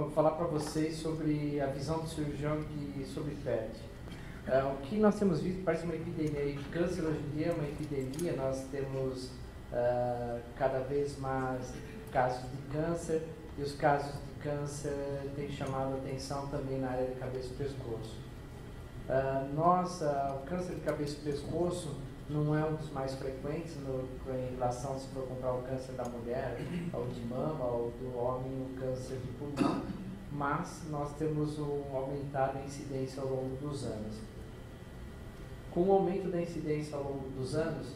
vou falar para vocês sobre a visão do cirurgião sobre PET. O que nós temos visto parece uma epidemia. E câncer hoje em dia é uma epidemia. Nós temos cada vez mais casos de câncer, e os casos de câncer têm chamado a atenção também na área de cabeça e pescoço. O câncer de cabeça e pescoço não é um dos mais frequentes em relação, se for comparar o câncer da mulher, ao de mama, ou do homem, o câncer de pulmão, mas nós temos aumentado a incidência ao longo dos anos. Com o aumento da incidência ao longo dos anos,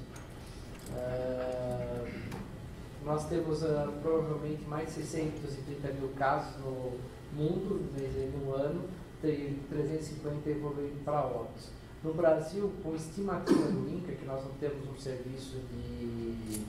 nós temos provavelmente mais de 630 mil casos no mundo, no ano, e 350 evoluindo para óbitos. No Brasil, com estimativa do INCA, que nós não temos um serviço de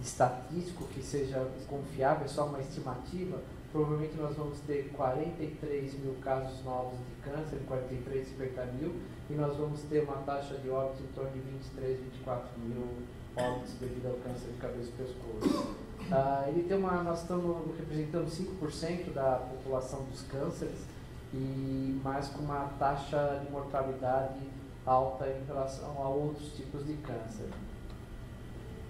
estatístico que seja confiável, é só uma estimativa, provavelmente nós vamos ter 43 mil casos novos de câncer, 43, 50 mil, e nós vamos ter uma taxa de óbitos em torno de 23, 24 mil óbitos devido ao câncer de cabeça e pescoço. Nós estamos representando 5% da população dos cânceres, mas com uma taxa de mortalidade alta em relação a outros tipos de câncer.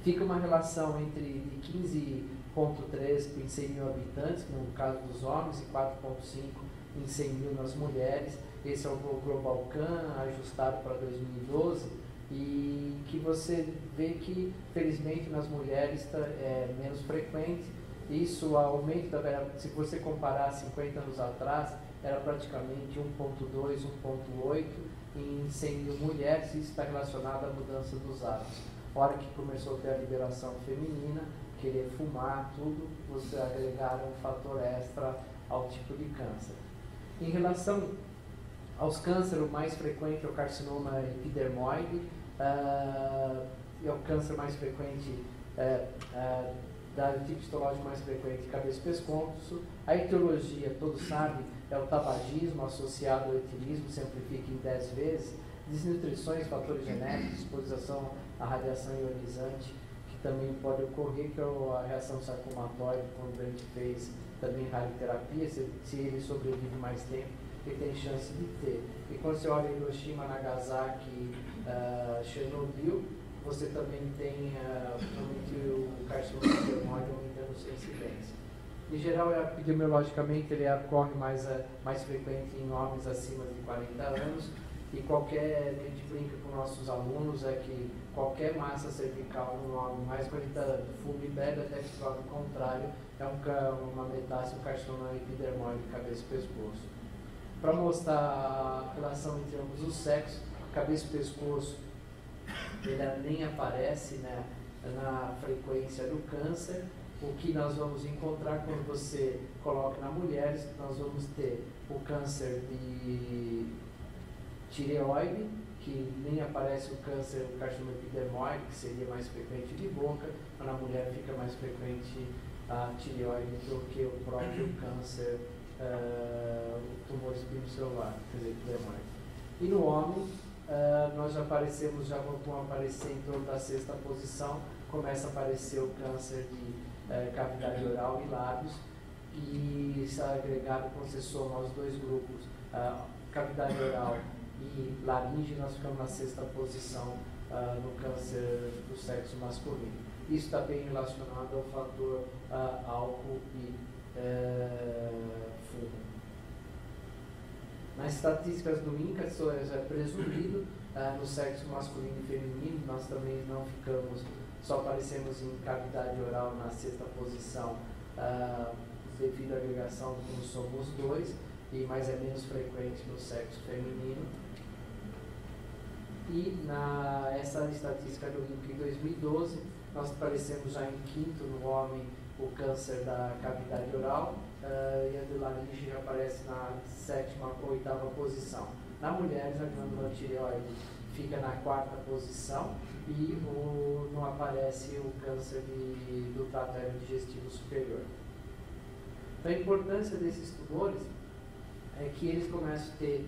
Fica uma relação entre 15,3 em 100 mil habitantes, no caso dos homens, e 4,5 em 100 mil nas mulheres. Esse é o Global Can, ajustado para 2012, e que você vê que, felizmente, nas mulheres é menos frequente. Isso, aumento se você comparar 50 anos atrás, era praticamente 1,2, 1,8 em 100 mil mulheres, e isso está relacionado à mudança dos hábitos. A hora que começou a ter a liberação feminina, querer fumar, tudo, você agregaram um fator extra ao tipo de câncer. Em relação aos cânceres, o mais frequente é o carcinoma epidermoide, é o câncer mais frequente, da tipo histológico mais frequente, cabeça e pescoço. A etiologia, todos sabem, é o tabagismo associado ao etilismo, se amplifica em 10 vezes, desnutrições, fatores genéticos, exposição à radiação ionizante, que também pode ocorrer, que é a reação sarcomatóide, quando a gente fez também radioterapia, se ele sobrevive mais tempo, ele tem chance de ter. E quando você olha Hiroshima, Nagasaki, Chernobyl, você também tem o carcinoma epidermoide aumentando sua incidência. Em geral, epidemiologicamente, ele ocorre mais frequente em homens acima de 40 anos, e a gente brinca com nossos alunos, é que qualquer massa cervical no homem mais 40 anos, fume e bebe, até que prova o contrário, é uma metástase, um carcinoma epidermoide, cabeça e pescoço. Para mostrar a relação entre ambos os sexos, cabeça e pescoço, ele nem aparece, né, na frequência do câncer. O que nós vamos encontrar quando você coloca na mulheres, nós vamos ter o câncer de tireoide, que nem aparece o carcinoma epidermoide, que seria mais frequente de boca, mas na mulher fica mais frequente a tireoide do que o próprio câncer, o tumor espinocelular, quer dizer, epidermoide. E no homem, nós já vão aparecer em torno da 6ª posição, começa a aparecer o câncer de cavidade oral e lábios, e está agregado, quando você soma os dois grupos, cavidade oral e laringe, nós ficamos na 6ª posição no câncer do sexo masculino. Isso está bem relacionado ao fator álcool e fumo. Nas estatísticas do INCA, isso é presumido, no sexo masculino e feminino, nós também não ficamos, só aparecemos em cavidade oral na 6ª posição, devido à agregação do cromossomo 2, mas é menos frequente no sexo feminino. E essa estatística do INCA em 2012, nós aparecemos já em 5º no homem o câncer da cavidade oral, e a de laringe já aparece na 7ª ou 8ª posição. Na mulher, a glândula tireoide fica na 4ª posição, e não aparece o câncer do trato aerodigestivo superior. Então, a importância desses tumores é que eles começam a ter,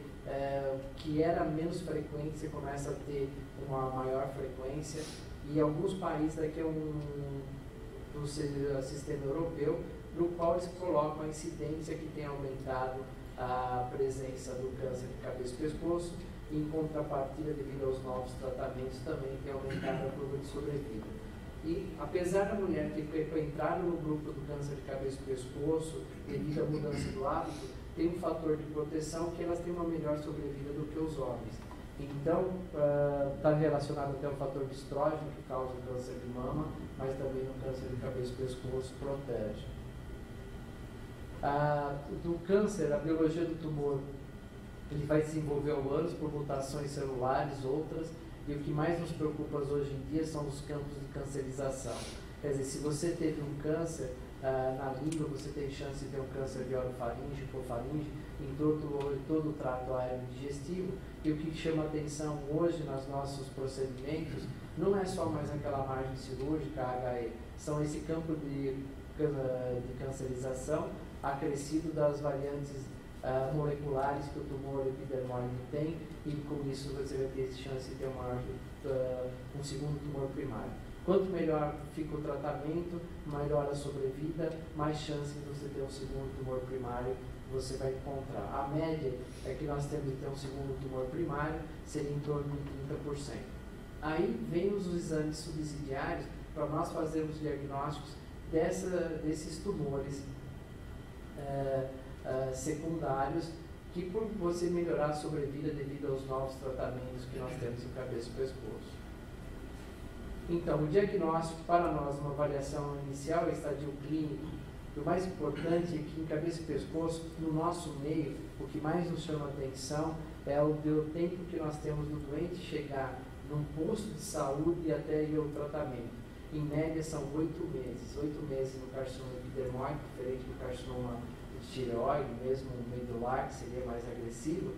que era menos frequente, você começa a ter uma maior frequência, e alguns países, daqui a do sistema europeu, no qual eles colocam a incidência que tem aumentado a presença do câncer de cabeça e pescoço, e em contrapartida, devido aos novos tratamentos, também tem aumentado a curva de sobrevida. E apesar da mulher ter entrado no grupo do câncer de cabeça e pescoço, devido à mudança do hábito, tem um fator de proteção que elas têm uma melhor sobrevida do que os homens. Então, está relacionado até ao fator de estrógeno, que causa o câncer de mama, mas também no câncer de cabeça e pescoço protege. Do câncer, a biologia do tumor, ele vai desenvolver ao anos por mutações celulares, outras, e o que mais nos preocupa hoje em dia são os campos de cancerização. Quer dizer, se você teve um câncer na língua, você tem chance de ter um câncer de orofaringe, hipofaringe, em todo o trato aéreo digestivo. E o que chama atenção hoje nos nossos procedimentos não é só mais aquela margem cirúrgica, HE, são esse campo de cancerização acrescido das variantes moleculares que o tumor epidermoide tem, e com isso você vai ter chance de ter um segundo tumor primário. Quanto melhor fica o tratamento, maior a sobrevida, mais chance de você ter um segundo tumor primário você vai encontrar. A média é que nós temos de ter um segundo tumor primário, seria em torno de 30%. Aí vem os exames subsidiários para nós fazermos diagnósticos desses tumores secundários, que por você melhorar a sobrevida devido aos novos tratamentos que nós temos em cabeça e pescoço. Então, o diagnóstico para nós, uma avaliação inicial, é estadio clínico. E o mais importante é que em cabeça e pescoço, no nosso meio, o que mais nos chama a atenção é o tempo que nós temos do doente chegar num posto de saúde e até ir ao tratamento. Em média são 8 meses. 8 meses no carcinoma epidermoide, diferente do carcinoma de tireoide, mesmo medular, que seria mais agressivo.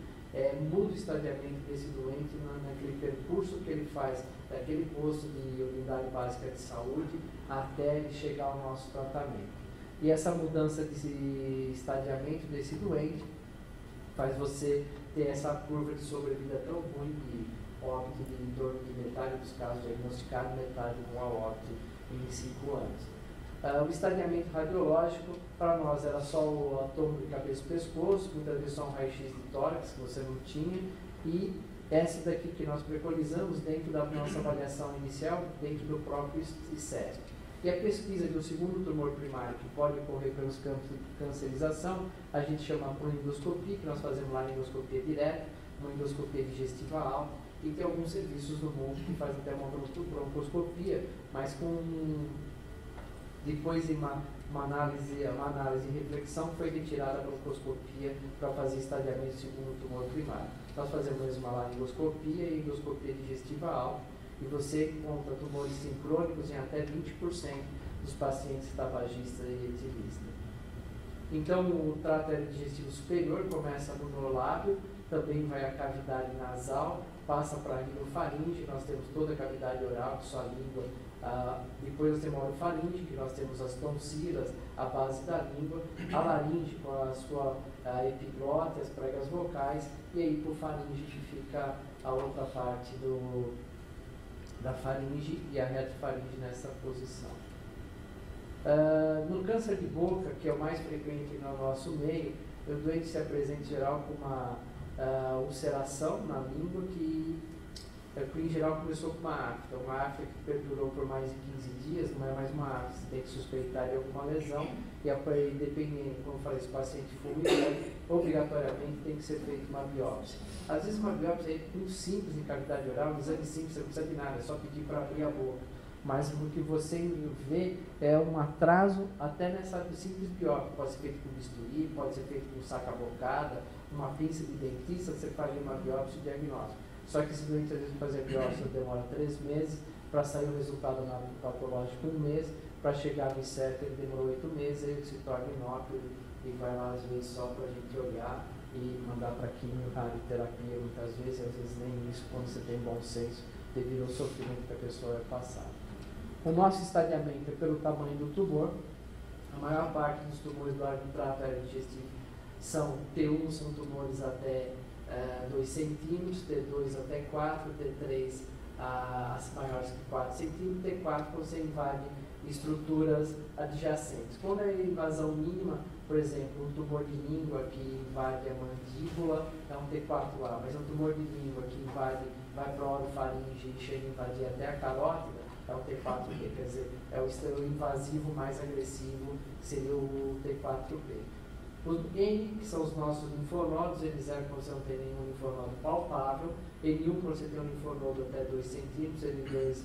Muda o estadiamento desse doente naquele percurso que ele faz daquele posto de unidade básica de saúde até ele chegar ao nosso tratamento. E essa mudança de estadiamento desse doente faz você ter essa curva de sobrevida tão ruim que óbito de em torno de metade dos casos diagnosticados, metade vão ao óbito em 5 anos. O estadiamento radiológico, para nós, era só o tomo de cabeça e pescoço, muitas vezes só um raio-x de tórax, que você não tinha, e essa daqui que nós preconizamos dentro da nossa avaliação inicial, dentro do próprio ICESP. E a pesquisa do segundo tumor primário, que pode ocorrer pelos campos de cancerização, a gente chama por endoscopia, que nós fazemos lá endoscopia direta, uma endoscopia digestiva alta, e tem alguns serviços no mundo que fazem até uma broncoscopia, mas depois de uma análise e reflexão, foi retirada a broncoscopia para fazer estadiamento do segundo tumor primário. Nós fazemos uma laringoscopia e endoscopia digestiva alta, e você encontra tumores sincrônicos em até 20% dos pacientes tabagistas e etilistas. Então, o trato digestivo superior começa no neolábio, também vai a cavidade nasal, passa para a rinofaringe, nós temos toda a cavidade oral, só a língua. Depois nós temos a orofaringe, que nós temos as tonsilas, a base da língua, a laringe com a sua epiglote, as pregas vocais, e a hipofaringe, que fica a outra parte da faringe, e a retofaringe nessa posição. No câncer de boca, que é o mais frequente no nosso meio, o doente se apresenta em geral com uma ulceração na língua que em geral começou com uma afta que perdurou por mais de 15 dias, não é mais uma afta, você tem que suspeitar de alguma lesão, e dependendo, como eu falei, se o paciente for idoso, obrigatoriamente tem que ser feita uma biópsia. Às vezes uma biópsia é muito simples em cavidade oral, um exame simples, você não precisa de nada, é só pedir para abrir a boca. Mas o que você vê é um atraso até nessa simples biópsia. Pode ser feito com bisturi, pode ser feito com saca-bocada, uma pinça de dentista, você faz uma biópsia e diagnóstico. Só que esse doente, às vezes, fazer a biópsia demora 3 meses, para sair o resultado patológico 1 mês, para chegar no ICEP ele demorou 8 meses, aí ele se torna inócuo e vai lá, às vezes, só para a gente olhar e mandar para quimio, radioterapia, muitas vezes, às vezes nem isso, quando você tem bom senso, devido ao sofrimento que a pessoa vai passar. O nosso estadiamento é pelo tamanho do tumor. A maior parte dos tumores do trato aerodigestivo são T1, são tumores até 2 centímetros, T2 até 4, T3 as maiores que 4 centímetros, T4 quando você invade estruturas adjacentes. Quando é invasão mínima, por exemplo, um tumor de língua que invade a mandíbula, é um T4A, mas um tumor de língua que vai para a orofaringe e chega a invadir até a carótida, é o T4B, quer dizer, é o invasivo mais agressivo, que seria o T4B. Os N, que são os nossos linfonodos, N0 quando você não tem nenhum linfonodo palpável, N1 quando você tem um linfonodo até 2 centímetros,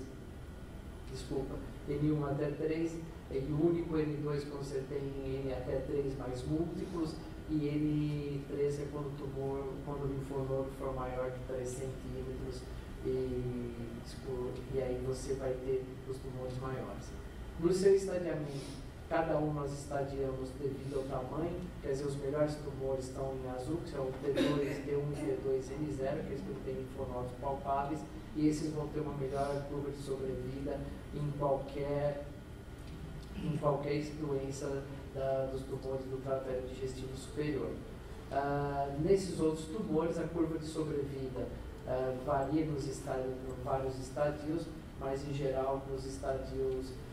N1 até 3, N único, N2 quando você tem N até 3 mais múltiplos, e N3 é quando o linfonodo for maior de 3 centímetros, e aí você vai ter os tumores maiores. No seu estadiamento, cada um nós estadiamos devido ao tamanho, quer dizer, os melhores tumores estão em azul, que são o T2, T1 e T2, N0, aqueles que não têm linfonodos palpáveis, e esses vão ter uma melhor curva de sobrevida em qualquer doença dos tumores do trato digestivo superior. Nesses outros tumores, a curva de sobrevida varia em vários estadios, mas em geral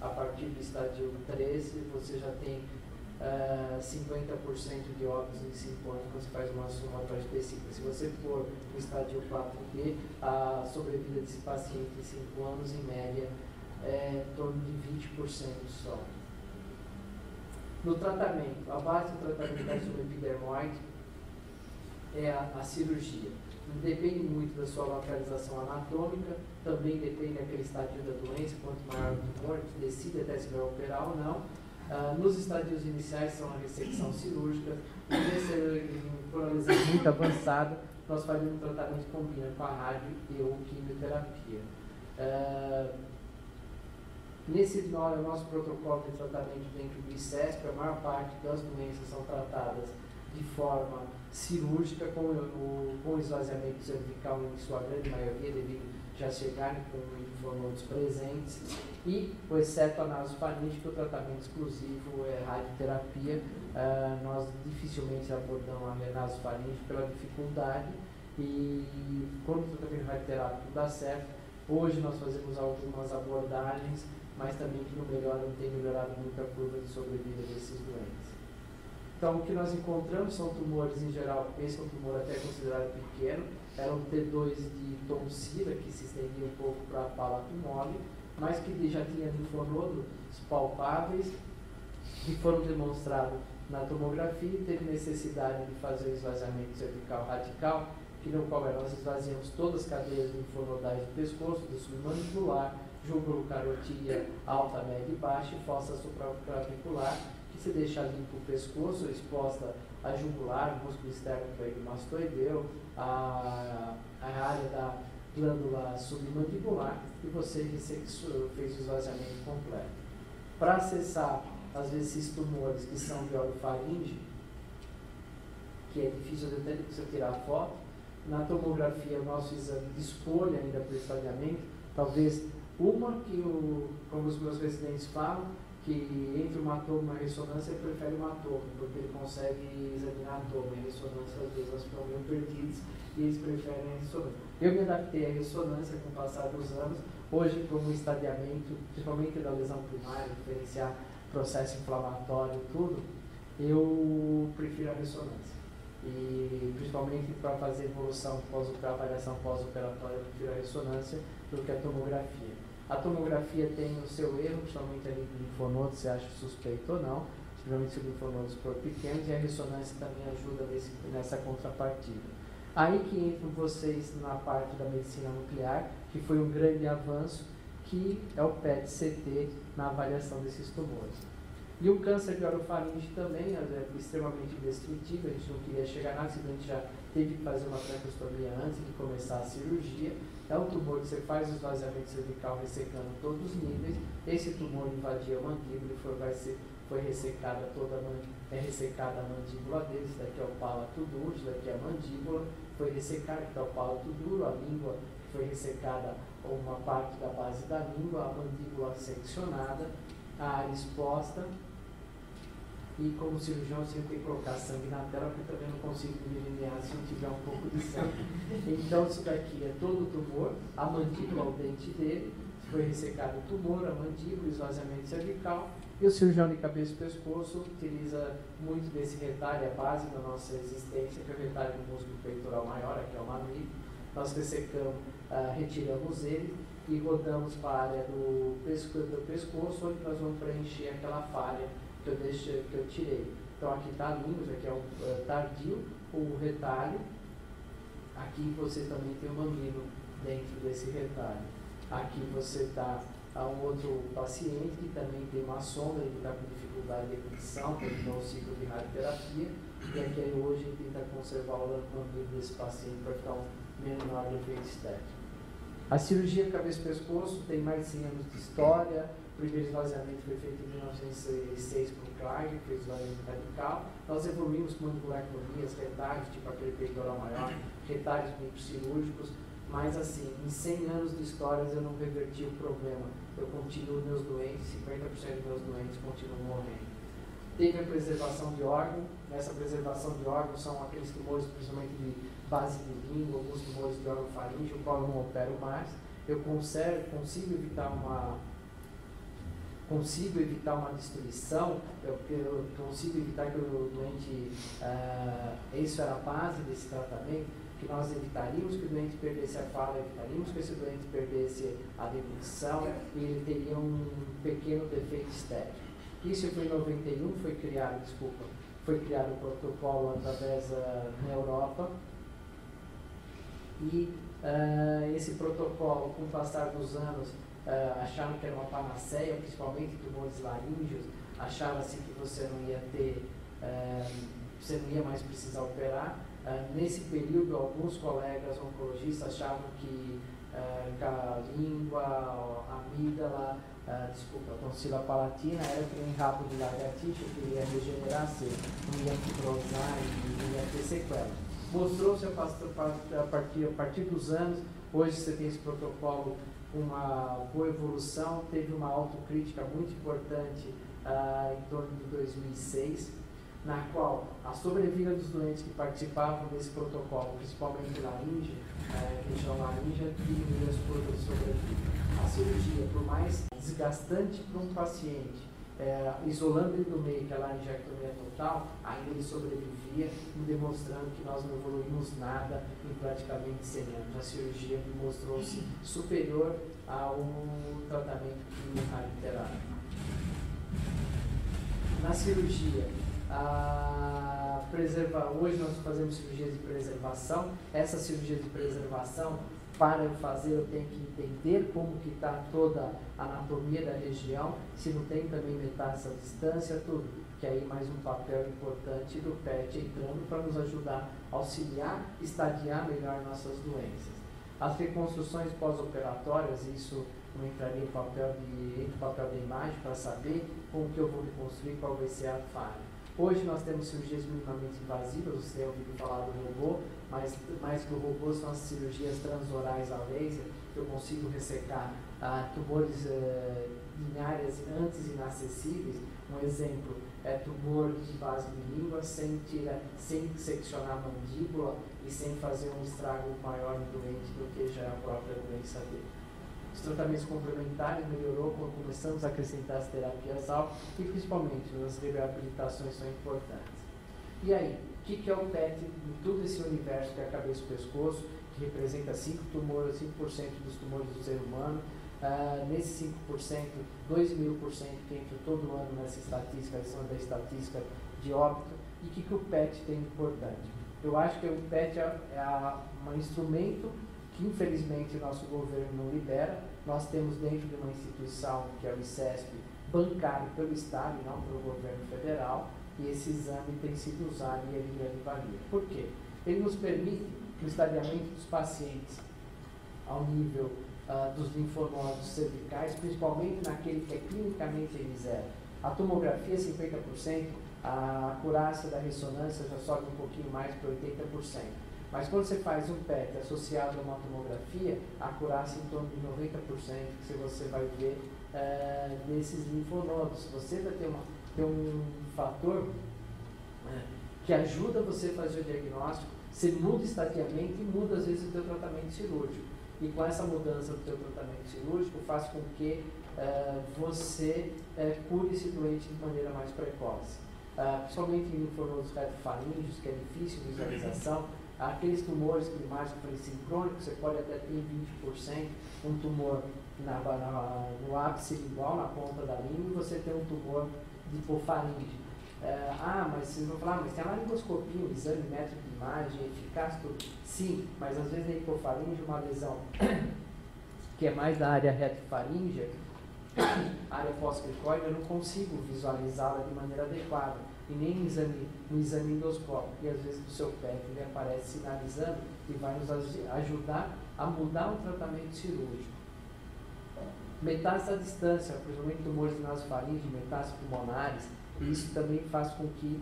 a partir do estádio 13 você já tem 50% de óbitos em 5 anos quando você faz uma somatória específica. Se você for no estádio 4B, a sobrevida desse paciente em 5 anos, em média, é em torno de 20% só. No tratamento, a base do tratamento da subepidermoide é a cirurgia. Depende muito da sua localização anatômica, também depende daquele estadio da doença, quanto maior o tumor, que decide até se vai operar ou não. Nos estadios iniciais são a ressecção cirúrgica, e por uma lesão muito avançada, nós fazemos um tratamento que combina com a rádio e ou quimioterapia. Nesse nosso protocolo de tratamento dentro do ICESP, a maior parte das doenças são tratadas de forma cirúrgica, com esvaziamento cervical em sua grande maioria, devido já chegarem com linfonodos presentes, e, exceto a nasofaringe, que o tratamento exclusivo é radioterapia. Nós dificilmente abordamos a nasofaringe pela dificuldade, e quando o tratamento radioterápico dá certo, hoje nós fazemos algumas abordagens, mas também que não tem melhorado muito a curva de sobrevida desses doentes. Então, o que nós encontramos são tumores, em geral, esse é um tumor até considerado pequeno, era um T2 de tonsila, que se estendia um pouco para a palato mole, mas que já tinha linfonodos palpáveis, que foram demonstrados na tomografia, e teve necessidade de fazer o esvaziamento cervical radical, que no qual nós esvaziamos todas as cadeias linfonodais do pescoço, do submandibular, júgulo, carotídea, alta, média e baixa, e fossa supraclavicular, que se deixa limpo o pescoço, exposta a jugular, músculo externo mastoideu, a área da glândula submandibular, e você fez o esvaziamento completo. Para acessar, às vezes, esses tumores que são de orofaringe, que é difícil até de você tirar foto, na tomografia, o nosso exame de escolha ainda para o estadiamento, talvez uma que, como os meus residentes falam, que entre uma toma e uma ressonância, ele prefere uma toma, porque ele consegue examinar a toma. E a ressonância, às vezes, nós ficamos meio perdidos, e eles preferem a ressonância. Eu me adaptei à ressonância com o passar dos anos. Hoje, como estadiamento, principalmente da lesão primária, diferenciar processo inflamatório e tudo, eu prefiro a ressonância. E principalmente para fazer evolução para avaliação pós-operatória, eu prefiro a ressonância do que a tomografia. A tomografia tem o seu erro, principalmente ali do linfonodo, se acha suspeito ou não, principalmente se o linfonodo for pequeno, e a ressonância também ajuda nessa contrapartida. Aí que entram vocês na parte da medicina nuclear, que foi um grande avanço, que é o PET-CT na avaliação desses tumores. E o câncer de orofaringe também é extremamente destrutivo, a gente não queria chegar nada, senão a gente já teve que fazer uma traqueostomia antes de começar a cirurgia. É um tumor que você faz o esvaziamento cervical ressecando todos os níveis. Esse tumor invadia a mandíbula e foi ressecada ressecada a mandíbula dele. Isso daqui é o palato duro, isso daqui é a mandíbula, foi ressecada, que é o palato duro, a língua foi ressecada, uma parte da base da língua, a mandíbula seccionada, a área exposta. E como cirurgião, eu sempre tenho que colocar sangue na tela, porque também não consigo delinear se não tiver um pouco de sangue. Então, isso daqui é todo o tumor, a mandíbula, o dente dele, foi ressecado o tumor, a mandíbula, esvaziamento cervical, e o cirurgião de cabeça e pescoço utiliza muito desse retalho, a base da nossa existência, que é o retalho do músculo peitoral maior, aqui é o mamilo. Nós ressecamos, retiramos ele e rodamos para a área do pescoço, onde nós vamos preencher aquela falha que eu tirei. Então aqui está lindo, aqui é o tardio, o retalho. Aqui você também tem o mamilo dentro desse retalho. Aqui você está um outro paciente que também tem uma sonda, ele está com dificuldade de evolução, terminou o ciclo de radioterapia, e aqui hoje ele tenta conservar o mamilo desse paciente para ficar um menor defeito estético. A cirurgia cabeça e pescoço tem mais de 100 anos de história. O primeiro esvaziamento foi feito em 1906 por Clark, que fez esvaziamento radical. Nós evoluímos com mandibulectomias, retalhos, tipo aquele peitoral maior, retalhos microcirúrgicos, mas assim, em 100 anos de histórias eu não reverti o problema. Eu continuo meus doentes, 50% dos meus doentes continuam morrendo. Teve a preservação de órgão. Nessa preservação de órgãos são aqueles tumores, principalmente de base de língua, alguns tumores de órgão faríngeo, o qual eu não opero mais. Eu consigo evitar uma destruição, eu consigo evitar que o doente, isso era a base desse tratamento, que nós evitaríamos que o doente perdesse a fala, evitaríamos que esse doente perdesse a deglutição e ele teria um pequeno defeito estético. Isso foi em 91, foi criado o protocolo através na Europa, e esse protocolo, com o passar dos anos, acharam que era uma panaceia, principalmente tumores laríngeos, achava-se que você não ia ter, você não ia mais precisar operar. Nesse período, alguns colegas oncologistas achavam que a língua, a amígdala, a tonsila palatina era que nem rabo de lagartixa, que ia regenerar seco, não ia fibrosar e não ia ter sequela. Mostrou-se a partir dos anos, hoje você tem esse protocolo com uma boa evolução, teve uma autocrítica muito importante em torno de 2006, na qual a sobrevida dos doentes que participavam desse protocolo, principalmente laringe, região laríngea, diminuiu as curvas de sobrevida. A cirurgia, por mais desgastante para um paciente, isolando ele do meio, que é a laringectomia total, ainda ele sobrevivia, demonstrando que nós não evoluímos nada em praticamente 100 anos. A cirurgia mostrou-se superior ao tratamento químico radioterápico. Na cirurgia, hoje nós fazemos cirurgias de preservação. Essa cirurgia de preservação, para eu fazer, eu tenho que entender como que está toda a anatomia da região, se não tem também metástase à distância, tudo. Que aí mais um papel importante do PET entrando para nos ajudar a auxiliar, estadiar melhor nossas doenças. As reconstruções pós-operatórias, isso não entraria no papel da imagem para saber como que eu vou reconstruir, qual vai ser a falha. Hoje nós temos cirurgias minimamente invasivas, você tem ouvido falar do robô, mas mais que o robô são as cirurgias transorais a laser, que eu consigo ressecar tumores em áreas antes inacessíveis. Um exemplo é tumor de base de língua sem seccionar a mandíbula e sem fazer um estrago maior no doente do que já é a própria doença dele. Os tratamentos complementares melhorou quando começamos a acrescentar as terapias alvo e principalmente as reabilitações são importantes. E aí, o que é o PET em todo esse universo que é a cabeça e o pescoço, que representa 5% dos tumores do ser humano? Nesses 5%, 2.000% que entra todo ano nessa estatística, da estatística de óbito. E o que o PET tem de importante? Eu acho que o PET é um instrumento que infelizmente o nosso governo não libera. Nós temos dentro de uma instituição, que é o ICESP, bancado pelo Estado e não pelo governo federal, e esse exame tem sido usado e ele grande valia. Por quê? Ele nos permite o estadiamento dos pacientes ao nível dos linfonodos cervicais, principalmente naquele que é clinicamente M0. A tomografia é 50%, a acurácia da ressonância já sobe um pouquinho mais para 80%. Mas quando você faz um PET associado a uma tomografia, a acurácia em torno de 90%, que você vai ver desses linfonodos. Você vai ter um fator que ajuda você a fazer o diagnóstico, você muda o estadiamento e muda às vezes o seu tratamento cirúrgico. e com essa mudança do seu tratamento cirúrgico faz com que você cure esse doente de maneira mais precoce. Principalmente em linfonodos retofaríngeos, que é difícil visualização, aqueles tumores climáticos sincrônicos, você pode até ter 20%, um tumor no ápice lingual, na ponta da língua, e você tem um tumor de hipofaringe. Mas vocês vão falar, mas tem a laringoscopia, um exame métrico de imagem eficaz, tudo. Sim, mas às vezes na hipofaringe, uma lesão que é mais da área retofaríngea, área pós-cricoide, eu não consigo visualizá-la de maneira adequada, e nem no exame endoscópico, e às vezes no seu PET ele aparece sinalizando e vai nos ajudar a mudar o tratamento cirúrgico. Metástase à distância, principalmente tumores de nasofaringe, metástases pulmonares, isso também faz com que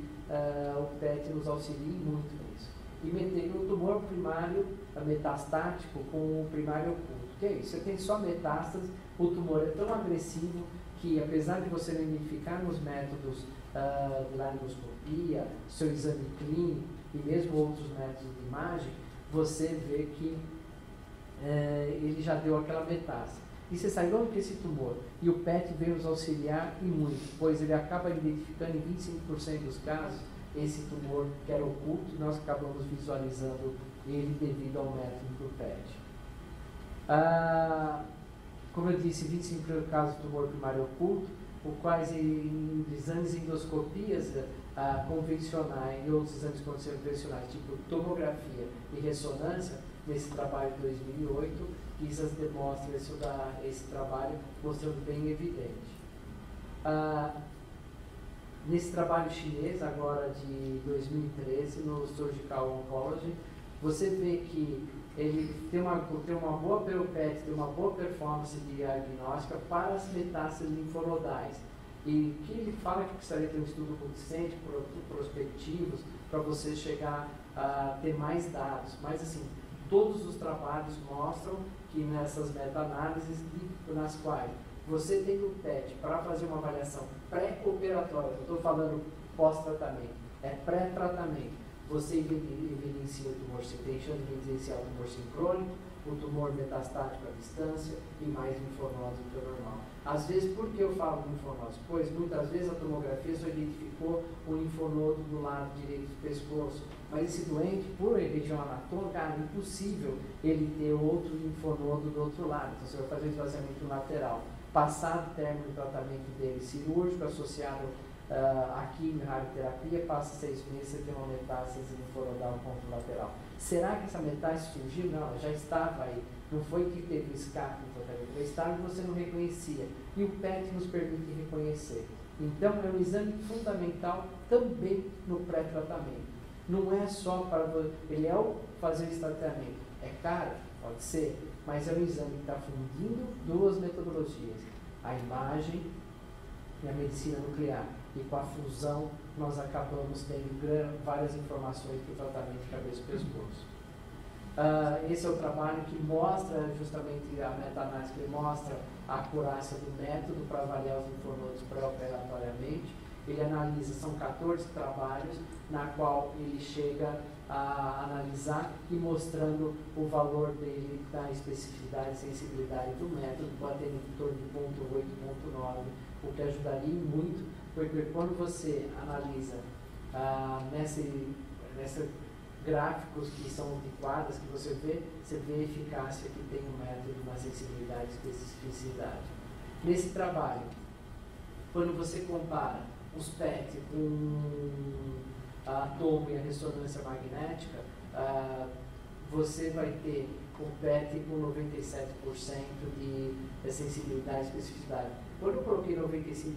o PET nos auxilie muito nisso. E meter o tumor primário metastático com o primário oculto. Que é isso? Você tem só metástase, o tumor é tão agressivo que, apesar de você não identificar nos métodos de laringoscopia, seu exame clínico e mesmo outros métodos de imagem, você vê que ele já deu aquela metástase. E você sabe onde que esse tumor? E o PET veio nos auxiliar e muito, pois ele acaba identificando em 25% dos casos esse tumor que era oculto e nós acabamos visualizando ele devido ao método do PET. Como eu disse, 25% casos de tumor primário oculto, o quais em exames e endoscopias convencionais e outros exames convencionais, tipo tomografia e ressonância, nesse trabalho de 2008, ISAS demonstra esse trabalho mostrando bem evidente. Nesse trabalho chinês, agora de 2013, no Surgical Oncology, você vê que ele tem uma boa PET, tem uma boa performance de diagnóstica para as metástases linfonodais. E que ele fala que precisaria ter um estudo consistente, prospectivos, para você chegar a ter mais dados. Mas, assim, todos os trabalhos mostram que nessas meta-análises, nas quais você tem o PET para fazer uma avaliação pré-operatória, eu estou falando pós-tratamento, é pré-tratamento, você evidencia o tumor, você tem chance de evidenciar o tumor sincrônico, o tumor metastático à distância e mais linfonodos do que o normal. Às vezes, por que eu falo linfonodos? Pois muitas vezes a tomografia só identificou o linfonodo do lado direito do pescoço, mas esse doente, por região anatômica, é impossível ele ter outro linfonodo do outro lado. Então você vai fazer o esvaziamento lateral. Passado o término do tratamento dele cirúrgico, associado a quimio e radioterapia, passa 6 meses e tem uma metástase linfonodal contralateral. Será que essa metástase surgiu? Não, ela já estava aí. Não foi que teve escape no tratamento, ela estava e você não reconhecia. E o PET nos permite reconhecer. Então, é um exame fundamental também no pré-tratamento. Não é só para ele fazer esse tratamento. É caro? Pode ser, mas é um exame que está fundindo duas metodologias, a imagem e a medicina nuclear. E com a fusão, nós acabamos tendo várias informações para o tratamento de cabeça e pescoço. Esse é o trabalho que mostra justamente a meta-análise, que mostra a acurácia do método para avaliar os linfonodos pré-operatoriamente. Ele analisa, são 14 trabalhos, na qual ele chega a analisar e mostrando o valor dele da especificidade e sensibilidade do método, batendo em torno de 0,8, 0,9, o que ajudaria muito, porque quando você analisa nessa gráficos que são de quadras que você vê a eficácia que tem o método, uma sensibilidade e especificidade. Nesse trabalho, quando você compara os PET com a tomo e a ressonância magnética, você vai ter o PET com 97% de sensibilidade e especificidade. Quando eu coloquei 95%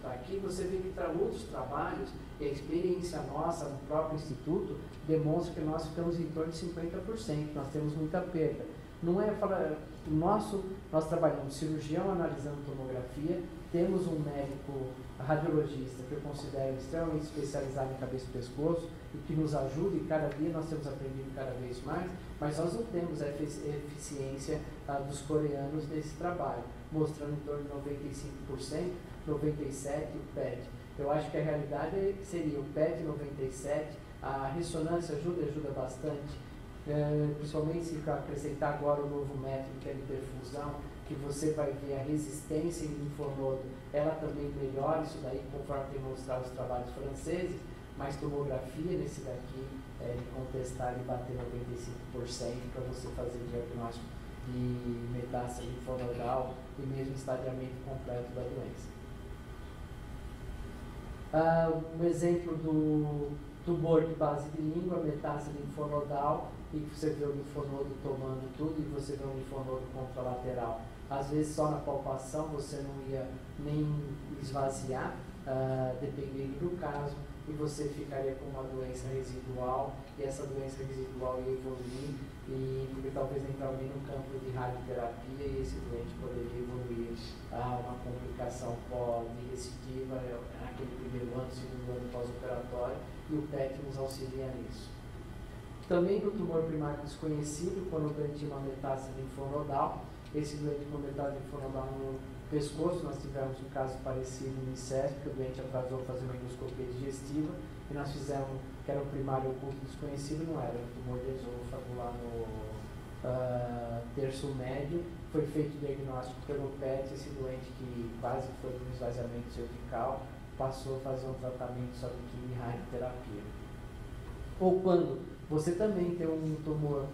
tá aqui, você vê que para outros trabalhos, e a experiência nossa no próprio instituto demonstra que nós ficamos em torno de 50%, nós temos muita perda. Não é falar, nós trabalhamos cirurgião analisando tomografia, temos um médico radiologista que eu considero extremamente especializado em cabeça e pescoço e que nos ajuda, e cada dia nós temos aprendido cada vez mais, mas nós não temos a eficiência dos coreanos nesse trabalho, mostrando em torno de 95%, 97% o PET. Eu acho que a realidade seria o PET 97%, a ressonância ajuda bastante, principalmente se acrescentar agora o novo método que é a hiperfusão, que você vai ver a resistência em linfonodo, ela também melhora isso daí, conforme tem mostrado os trabalhos franceses, mas tomografia nesse daqui, de contestar e bater 95% para você fazer o diagnóstico de metástase linfonodal e mesmo estadiamento completo da doença. Um exemplo do tumor de base de língua, metástase linfonodal, e você vê o linfonodo tomando tudo e você vê um linfonodo contralateral. Às vezes só na palpação você não ia nem esvaziar, dependendo do caso, e você ficaria com uma doença residual, e essa doença residual ia evoluir, e porque talvez entrar alguém no campo de radioterapia e esse doente poderia evoluir a uma complicação recidiva naquele primeiro ano, segundo ano pós-operatório, e o PET nos auxilia nisso. Também no tumor primário desconhecido, quando o doente tinha uma metástase linfonodal, esse doente com metástase linfonodal no pescoço, nós tivemos um caso parecido no ICESP, que o doente atrasou fazer uma endoscopia digestiva, e nós fizemos, que era um primário oculto desconhecido, não era um tumor de esôfago lá no terço médio, foi feito o diagnóstico pelo PET, esse doente que quase foi com esvaziamento cervical, passou a fazer um tratamento só de quimio e radioterapia. Ou quando você também tem um tumor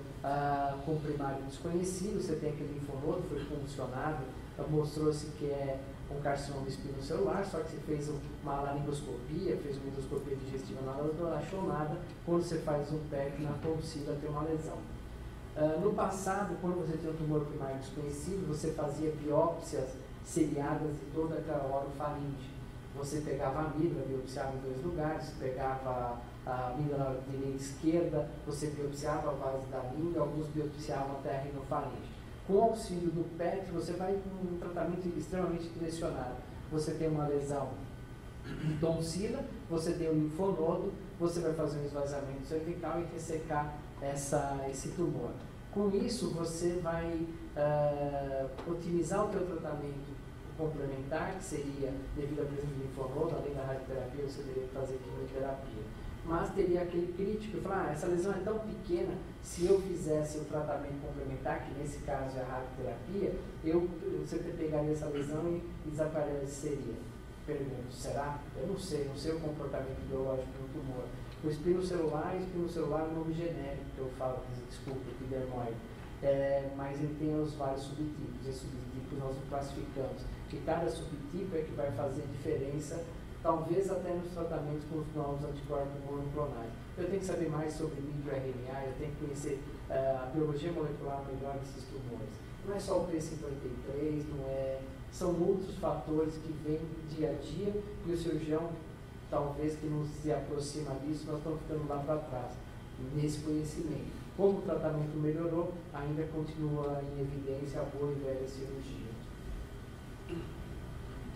com primário desconhecido, você tem aquele linfonodo, foi funcionado, mostrou-se que é um carcinoma espinocelular, só que você fez uma laringoscopia, fez uma endoscopia digestiva, nada, não achou nada. Quando você faz um PET na tonsila, tem uma lesão. No passado, quando você tinha um tumor primário desconhecido, você fazia biópsias seriadas de toda aquela orofaringe. Você pegava a amígdala, biopsiava em 2 lugares, pegava a amígdala direita e esquerda, você biopsiava a base da língua, alguns biopsiavam até a rinofaringe. Com o auxílio do PET, você vai com um tratamento extremamente direcionado. Você tem uma lesão de tonsila, você tem um linfonodo, você vai fazer um esvaziamento cervical e ressecar esse tumor. Com isso, você vai otimizar o teu tratamento complementar, que seria, devido à presença de linfonodo, além da radioterapia, você teria que fazer quimioterapia. Mas teria aquele crítico que fala, essa lesão é tão pequena, se eu fizesse o tratamento complementar, que nesse caso é a radioterapia, você pegaria essa lesão e desapareceria. Pergunto, será? Eu não sei o comportamento biológico do tumor. O espinocelular é um nome genérico que eu falo, desculpa, epidermoide. Mas ele tem os vários subtipos, esses subtipos nós o classificamos. E cada subtipo é que vai fazer diferença, talvez até nos tratamentos com os novos anticorpos monoclonais. Eu tenho que saber mais sobre microRNA, eu tenho que conhecer a biologia molecular melhor desses tumores. Não é só o P53, são outros fatores que vêm dia a dia e o cirurgião, talvez que não se aproxima disso, nós estamos ficando lá para trás, nesse conhecimento. Como o tratamento melhorou, ainda continua em evidência a boa e velha cirurgia.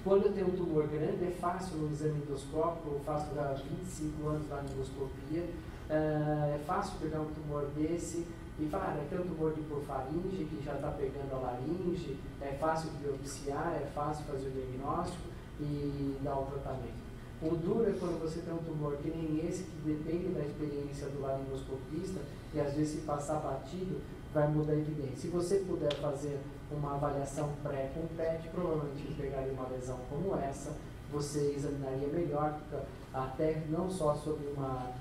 Quando eu tenho um tumor grande, é fácil no exame endoscópico, eu faço há 25 anos na endoscopia, é fácil pegar um tumor desse e falar, aqui é um tumor de hipofaringe que já está pegando a laringe, é fácil de biopsiar, é fácil fazer o diagnóstico e dar o tratamento. O duro é quando você tem um tumor que nem esse, que depende da experiência do laringoscopista, e às vezes se passar batido, vai mudar a evidência. Se você puder fazer uma avaliação pré com PET, provavelmente pegaria uma lesão como essa, você examinaria melhor, até não só sobre uma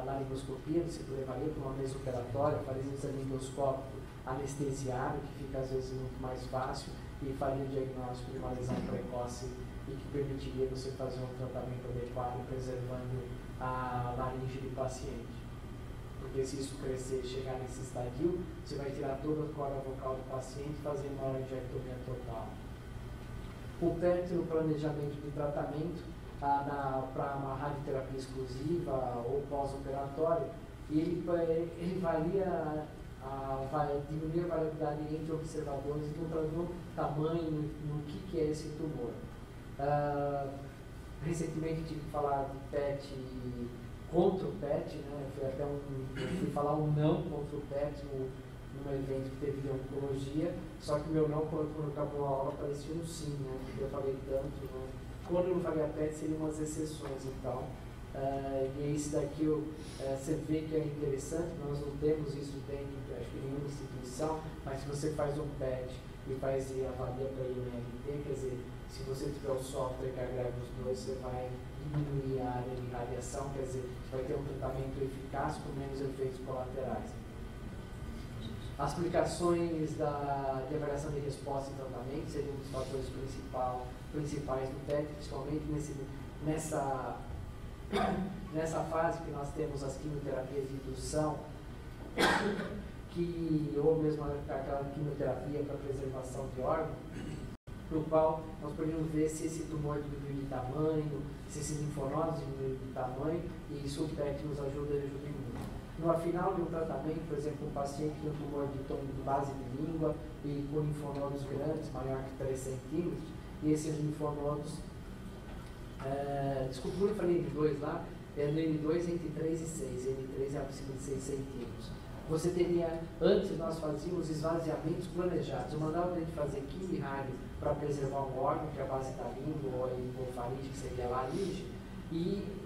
laringoscopia, você levaria para uma mesa operatória, faria um exame endoscópico anestesiado, que fica às vezes muito mais fácil, e faria o diagnóstico de uma lesão precoce e que permitiria você fazer um tratamento adequado, preservando a laringe do paciente. Porque se isso crescer e chegar nesse estadio, você vai tirar toda a corda vocal do paciente e fazer uma laringectomia total. O PET no planejamento de tratamento, para uma radioterapia exclusiva ou pós-operatório, ele varia, vai diminuir a variabilidade entre observadores e no tamanho, no que é esse tumor. Recentemente tive que falar de PET contra o PET, né? Fui falar um não contra o PET num evento que teve de oncologia, só que o meu não, quando acabou a aula, parecia um sim, né? Porque eu falei tanto, né? Quando eu não falei a PET, seriam umas exceções, então, e isso daqui você vê que é interessante, nós não temos isso dentro de acho que nenhuma instituição, mas se você faz um PET e faz e avalia para IMLT, quer dizer, se você tiver o software que agrega os dois, você vai diminuir a área de radiação, quer dizer, você vai ter um tratamento eficaz com menos efeitos colaterais. As aplicações de avaliação de resposta e tratamento seriam um dos fatores principais do PET, principalmente nessa fase que nós temos as quimioterapias de indução, ou mesmo aquela quimioterapia para preservação de órgão, no qual nós podemos ver se esse tumor diminuiu de tamanho, se esses linfonodos diminuíram de tamanho, e isso o PET nos ajuda muito. No final de um tratamento, por exemplo, um paciente com um tumor de base de língua e com linfonodos grandes, maior que 3 centímetros, e esses linfonodos, desculpa, eu falei N2 lá, no N2 entre 3 e 6, N3 é acima de 6 centímetros. Você teria, antes nós fazíamos esvaziamentos planejados. Eu mandava a gente fazer quimio e rádio para preservar um órgão, que é a base da língua, ou a hipofaringe, que seria a laringe, e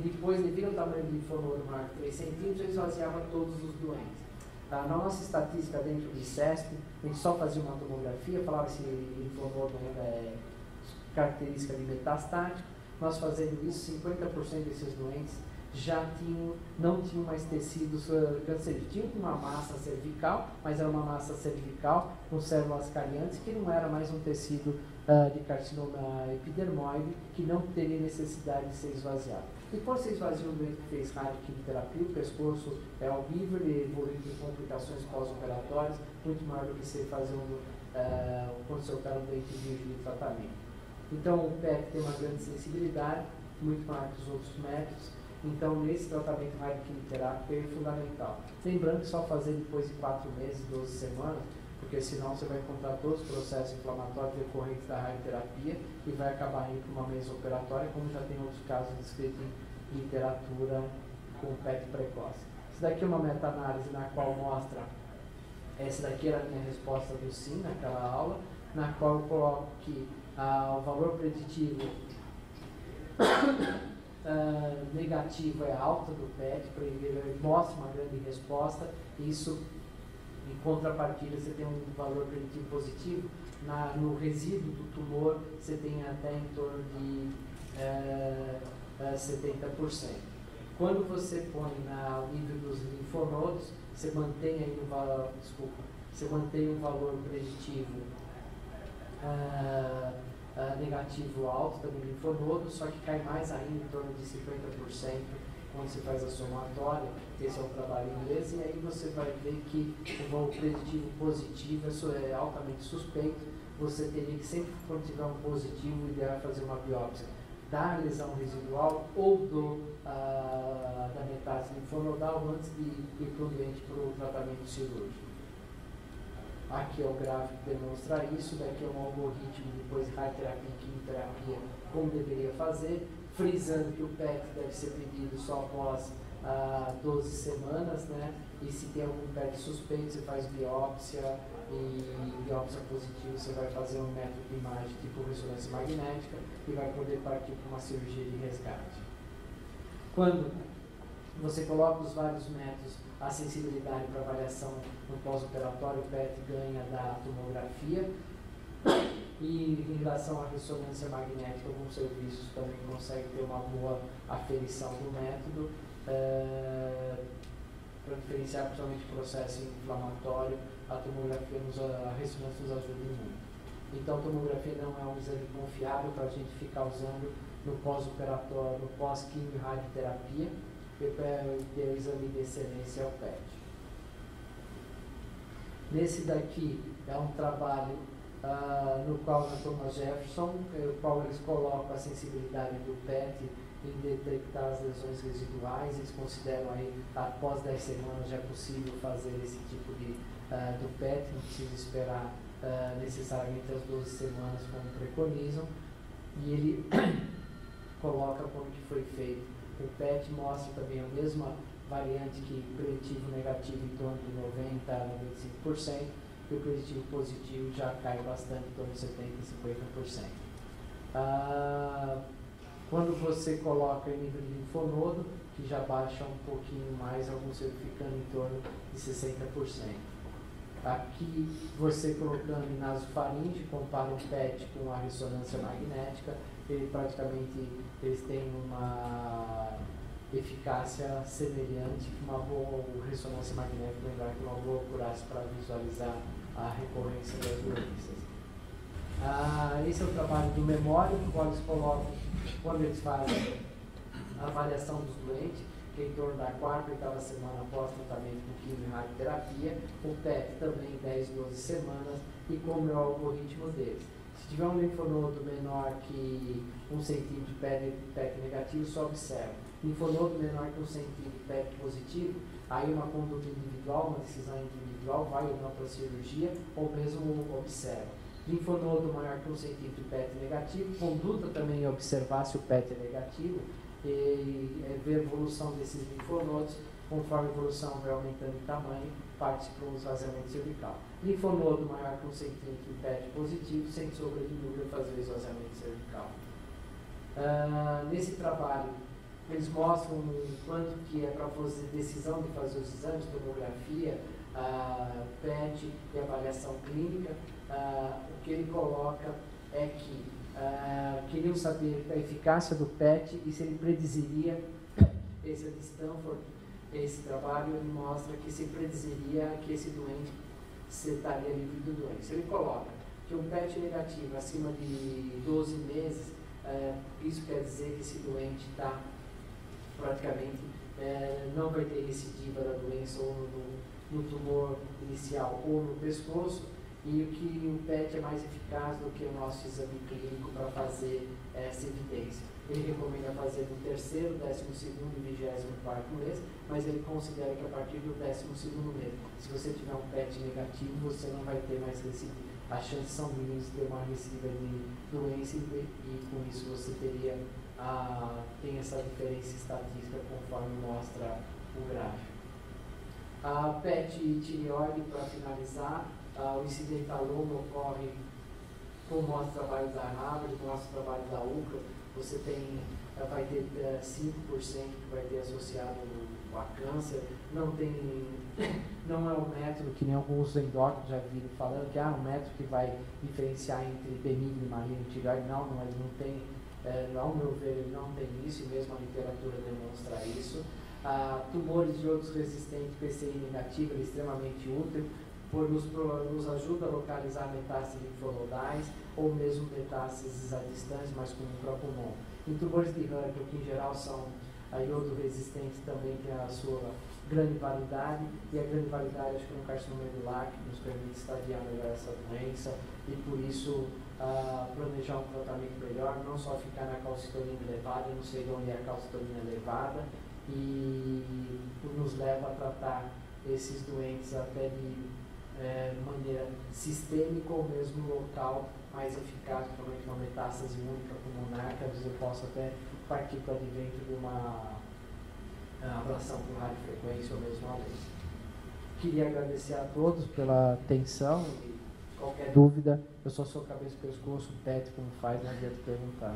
depois, devido ao tamanho do linfonodo maior que 3 centímetros, eu esvaziava todos os doentes. Na nossa estatística dentro do ICESP, a gente só fazia uma tomografia, falava se linfonodo ainda é característica de metastático. Nós fazendo isso, 50% desses doentes não tinham mais tecidos cancerígenos. Tinham uma massa cervical, mas era uma massa cervical com células cariantes, que não era mais um tecido de carcinoma epidermoide, que não teria necessidade de ser esvaziado. Depois você esvazia um doente que fez radioquimioterapia, o pescoço é albívero e evolui com complicações pós-operatórias, muito maior do que você fazer quando você opera um doente virgem de tratamento. Então o PET tem uma grande sensibilidade, muito maior que os outros métodos. Então, nesse tratamento radioquimioterápico é fundamental. Lembrando que só fazer depois de 4 meses, 12 semanas, porque senão você vai encontrar todos os processos inflamatórios decorrentes da radioterapia e vai acabar indo para uma mesa operatória, como já tem outros casos descritos em literatura com PET precoce. Isso daqui é uma meta-análise na qual mostra, essa daqui era a minha resposta do sim naquela aula, na qual eu coloco que o valor preditivo negativo é alta do PET, ele mostra uma grande resposta, isso em contrapartida você tem um valor preditivo positivo, no resíduo do tumor você tem até em torno de 70%. Quando você põe no nível dos linfonodos, você mantém aí você mantém um valor preditivo negativo alto também no linfonodo, só que cai mais ainda em torno de 50% quando você faz a somatória. Esse é o trabalho inglês, e aí você vai ver que o valor preditivo positivo é altamente suspeito. Você teria que sempre, quando tiver um positivo, o ideal é fazer uma biópsia da lesão residual ou da metástase linfonodal antes de ir para o doente para o tratamento cirúrgico. Aqui é o gráfico que demonstra isso, daqui é um algoritmo depois de radioterapia e quimioterapia, como deveria fazer, frisando que o PET deve ser pedido só após 12 semanas, né? E se tem algum PET suspeito, você faz biópsia, e biópsia positiva você vai fazer um método de imagem tipo ressonância magnética e vai poder partir para uma cirurgia de resgate. Quando você coloca os vários métodos, a sensibilidade para avaliação no pós-operatório, o PET ganha da tomografia, e em relação à ressonância magnética, alguns serviços também conseguem ter uma boa aferição do método, para diferenciar principalmente o processo inflamatório. A ressonância nos ajuda muito. Então, a tomografia não é um exame confiável para a gente ficar usando no pós-operatório, no pós-quimio e radioterapia. O exame de excelência é o PET. Nesse daqui é um trabalho no qual na Thomas Jefferson, no qual eles colocam a sensibilidade do PET em detectar as lesões residuais. Eles consideram aí, após 10 semanas já é possível fazer esse tipo do PET, não precisa esperar necessariamente as 12 semanas como preconizam, e ele coloca como que foi feito. O PET mostra também a mesma variante que preditivo negativo em torno de 90% a 95%, e o preditivo positivo já cai bastante, em torno de 70% a 50%. Quando você coloca em nível de linfonodo, que já baixa um pouquinho mais, alguns ficando em torno de 60%. Aqui, você colocando em nasofaringe, compara um PET com a ressonância magnética, eles têm uma eficácia semelhante com uma boa ressonância magnética, lembrar que uma boa acurácia para visualizar a recorrência das doenças. Esse é o trabalho do Memória, no qual eles colocam, quando eles fazem a avaliação dos doentes, que é em torno da 4ª e 8ª semana após tratamento com quimio e radioterapia, o PET também 10, 12 semanas, e como é o algoritmo deles. Se tiver um linfonodo menor que 1 centímetro PET negativo, só observa. Linfonodo menor que 1 centímetro PET positivo, aí uma conduta individual, uma decisão individual, vai ou não para a cirurgia, ou mesmo observa. Linfonodo maior que 1 centímetro PET negativo, conduta também observar se o PET é negativo, e ver a evolução desses linfonodos, conforme a evolução vai aumentando em tamanho, parte para o esvaziamento cervical. Linfonodo maior que 1 centímetro PET positivo, sem sombra de dúvida, fazer o esvaziamento cervical. Nesse trabalho, eles mostram quanto que é para fazer decisão de fazer os exames, tomografia, PET e avaliação clínica. O que ele coloca é que queriam saber a eficácia do PET e se ele prediziria, esse é de Stanford, esse trabalho ele mostra que se prediziria que esse doente estaria livre do doença. Ele coloca que um PET negativo acima de 12 meses, isso quer dizer que esse doente está praticamente, não vai ter recidiva da doença ou no tumor inicial ou no pescoço, e que o PET é mais eficaz do que o nosso exame clínico para fazer essa evidência. Ele recomenda fazer no 3º, 12º e 24º mês, mas ele considera que a partir do 12º mês, se você tiver um PET negativo, você não vai ter mais recidiva. As chances são mínimas de ter uma recidiva de doença e com isso você teria tem essa diferença estatística conforme mostra o gráfico. A PET e tireoide, para finalizar, o incidentaloma ocorre, como mostra o trabalho da Harvard, mostra o trabalho da UCLA, você vai ter 5% que vai ter associado a câncer, não é um método que nem alguns endócrinos já viram falando, que é um método que vai diferenciar entre benigno e maligno tireoide. Não, ele não tem, ao meu ver, ele não tem isso, e mesmo a literatura demonstra isso. Tumores de iodos resistentes, PCI negativo, é extremamente útil, nos ajuda a localizar metástases linfonodais ou mesmo metástases à distância, mas com micropulmão. Em tumores de Hurkel, que em geral são iodo resistentes, também tem a sua grande validade, e a grande validade, acho que no carcinoma medular, que nos permite estadiar melhor essa doença, e por isso planejar um tratamento melhor, não só ficar na calcitonina elevada, eu não sei de onde é a calcitonina elevada, e nos leva a tratar esses doentes até de maneira sistêmica ou mesmo local, mais eficaz, provavelmente uma metástase única pulmonar, que às vezes eu posso até partir para dentro de uma ablação por radiofrequência ou mesmo a laser. Queria agradecer a todos pela atenção e qualquer dúvida, eu só sou cabeça e pescoço, o PET como faz, não adianta perguntar.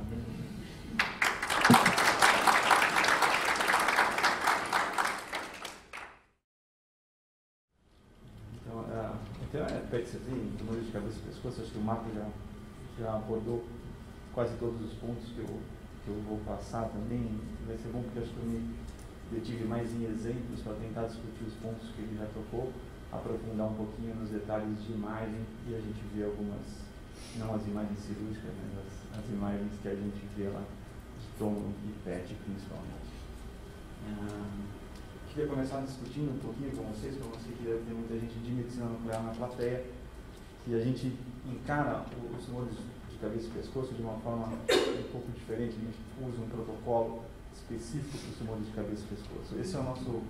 Então, PET-CT, tumores de cabeça e pescoço, acho que o Marco já abordou quase todos os pontos que eu vou passar também. Vai ser bom porque acho que eu me detive mais em exemplos para tentar discutir os pontos que ele já tocou, aprofundar um pouquinho nos detalhes de imagem e a gente vê algumas, não as imagens cirúrgicas, mas as imagens que a gente vê lá de tomo e PET principalmente. Queria começar discutindo um pouquinho com vocês, como eu sei que deve ter muita gente de medicina nuclear na plateia, que a gente encara os tumores de cabeça e pescoço de uma forma um pouco diferente. A gente usa um protocolo específico para os tumores de cabeça e pescoço. Esse é o nosso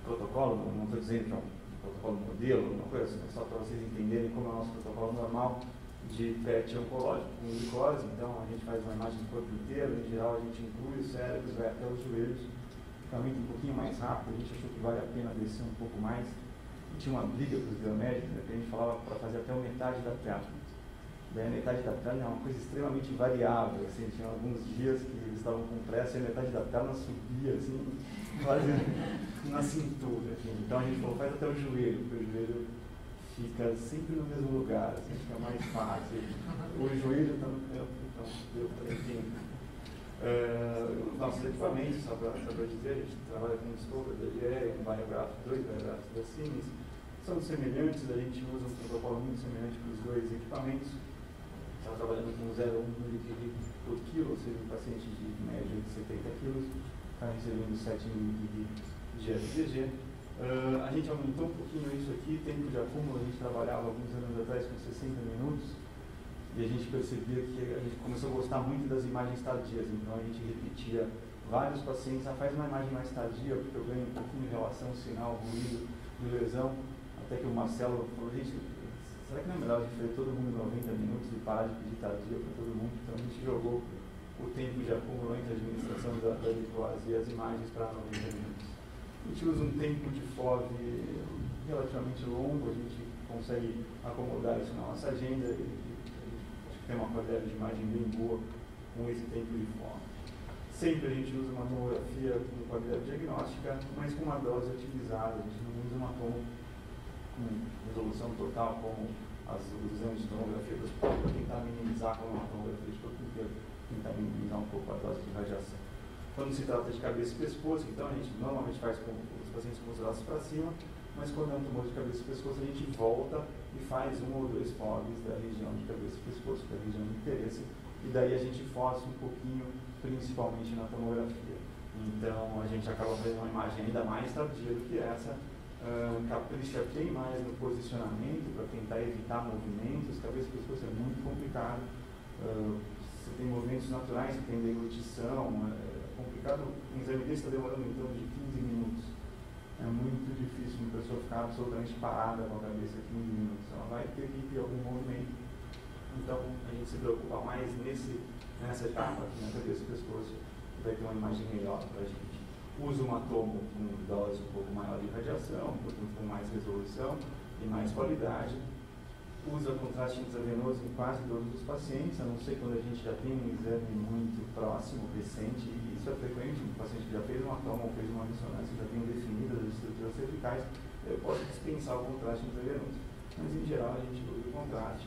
protocolo, não estou dizendo que é um protocolo modelo, uma coisa assim, é só para vocês entenderem como é o nosso protocolo normal de PET oncológico com glicose. Então a gente faz uma imagem do corpo inteiro, em geral a gente inclui os cérebros, vai até os joelhos, um pouquinho mais rápido, a gente achou que vale a pena descer um pouco mais. E tinha uma briga para os biomédicos, né, que a gente falava para fazer até a metade da triathlon. Daí a metade da perna é uma coisa extremamente variável, assim, tinha alguns dias que eles estavam com pressa e a metade da perna subia, assim, quase na cintura, assim. Então a gente falou, faz até o joelho, porque o joelho fica sempre no mesmo lugar, assim, fica mais fácil. O joelho está no campo, então deu para entender. Nossos equipamentos, só para dizer, a gente trabalha com um Discover da GE, um Biograph, 2 Biograph da Siemens, são semelhantes, a gente usa um protocolo muito semelhante para os dois equipamentos. Está trabalhando com 0,1 ml por quilo, ou seja, um paciente de média de 70 kg, está recebendo 7 ml de FDG. A gente aumentou um pouquinho isso aqui, tempo de acúmulo, a gente trabalhava alguns anos atrás com 60 minutos, e a gente percebia que a gente começou a gostar muito das imagens tardias, então a gente repetia vários pacientes, faz uma imagem mais tardia, porque eu ganho um pouquinho de relação sinal, ruído, de lesão, até que o Marcelo falou, gente, será que não é melhor a gente fazer todo mundo 90 minutos e parar de pedir tardia para todo mundo? Então a gente jogou o tempo de acúmulo entre a administração da glicose e as imagens para 90 minutos. A gente usa um tempo de FOV relativamente longo, a gente consegue acomodar isso na nossa agenda e acho que tem uma qualidade de imagem bem boa com esse tempo de FOV. Sempre a gente usa uma tomografia com qualidade diagnóstica, mas com uma dose otimizada, a gente não usa uma tomo com resolução total, como os exames de tomografia do hospital, para tentar minimizar com uma tomografia de corpo inteiro, tentar minimizar um pouco a dose de radiação. Quando se trata de cabeça e pescoço, então a gente normalmente faz com os pacientes com os braços para cima, mas quando é um tumor de cabeça e pescoço, a gente volta e faz 1 ou 2 FOGs da região de cabeça e pescoço, que é a região de interesse, e daí a gente força um pouquinho, principalmente na tomografia. Então a gente acaba fazendo uma imagem ainda mais tardia do que essa, capricha bem mais no posicionamento para tentar evitar movimentos. Cabeça e pescoço é muito complicado. Você tem movimentos naturais, você tem deglutição, é complicado. Um exame desse está demorando em torno de 15 minutos. É muito difícil uma pessoa ficar absolutamente parada com a cabeça 15 minutos. Ela vai ter que ter algum movimento. Então a gente se preocupa mais nessa etapa aqui na cabeça e pescoço, que vai ter uma imagem melhor para a gente. Usa uma tomo com dose um pouco maior de radiação, com mais resolução e mais qualidade. Usa contraste intravenoso em quase todos os pacientes, a não ser quando a gente já tem um exame muito próximo, recente, e isso é frequente, um paciente que já fez uma tomo ou fez uma ressonância, já tem definidas as estruturas cervicais, eu posso dispensar o contraste intravenoso. Mas, em geral, a gente usa o contraste.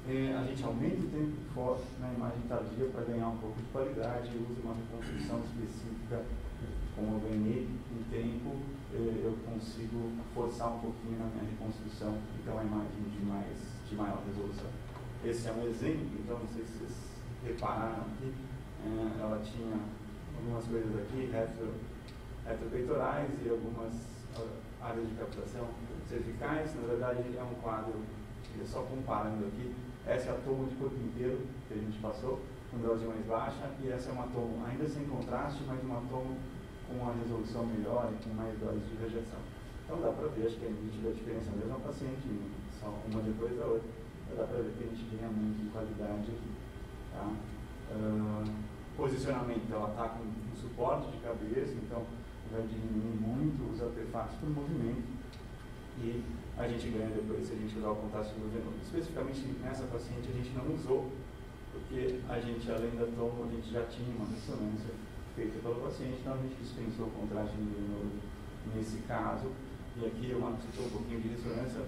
A gente aumenta o tempo de foco na imagem tardia para ganhar um pouco de qualidade, usa uma reconstrução específica. Como eu ganhei em tempo, eu consigo forçar um pouquinho na minha reconstrução, então a imagem de maior resolução. Esse é um exemplo, então não sei se vocês repararam aqui, ela tinha algumas coisas aqui, retropeitorais e algumas áreas de captação cervicais. Na verdade é um quadro, só comparando aqui, essa é a tomo de corpo inteiro que a gente passou, com dose mais baixa, e essa é uma tomo ainda sem contraste, mas uma tomo com uma resolução melhor e com mais doses de radiação. Então dá para ver, acho que a gente vê a diferença mesmo a paciente, só uma depois da outra, dá para ver que a gente ganha muito de qualidade aqui. Tá? Posicionamento, ela está com um suporte de cabeça, então vai diminuir muito os artefatos por movimento, e a gente ganha depois se a gente usar o contraste venoso. Especificamente nessa paciente a gente não usou, porque a gente, além da tomo, a gente já tinha uma ressonância feita pelo paciente, então a gente dispensou o contraste venoso nesse caso. E aqui eu citou um pouquinho de ressonância.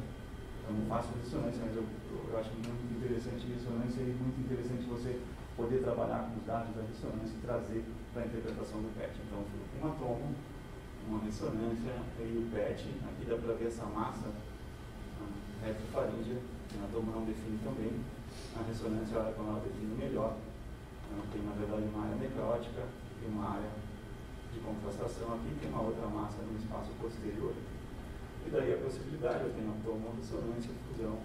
Eu não faço ressonância, mas eu acho muito interessante ressonância e muito interessante você poder trabalhar com os dados da ressonância e trazer para a interpretação do PET. Então, uma tomo, uma ressonância e o PET. Aqui dá para ver essa massa retrofaríngea, que na tomo não define também. A ressonância, quando ela define melhor, tem na verdade uma área necrótica, tem uma área de contrastação aqui, tem uma outra massa no espaço posterior. E daí a possibilidade, eu tenho tomo, ressonância, fusão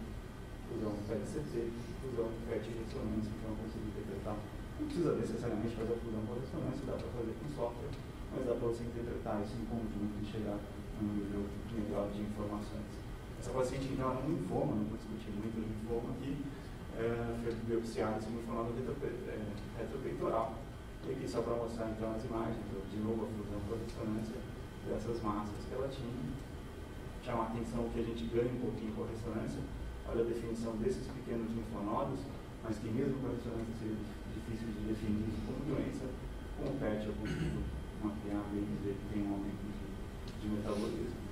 PET-CT, fusão PET-ressonância, então eu consigo interpretar. Não precisa necessariamente fazer a fusão com a ressonância, dá para fazer com software, mas dá para você interpretar isso em conjunto e chegar num nível melhor de informações. Essa paciente então era um linfoma, não vou discutir muito o linfoma aqui, foi biopsiada assim, no formato retropeitoral. E aqui só para mostrar então as imagens, de novo a fusão com a ressonância dessas massas que ela tinha. Chama a atenção que a gente ganha um pouquinho com a ressonância. Olha a definição desses pequenos linfonodos, mas que mesmo com a ressonância seja difícil de definir como doença, com o PET eu consigo mapear bem e dizer que tem um aumento de metabolismo.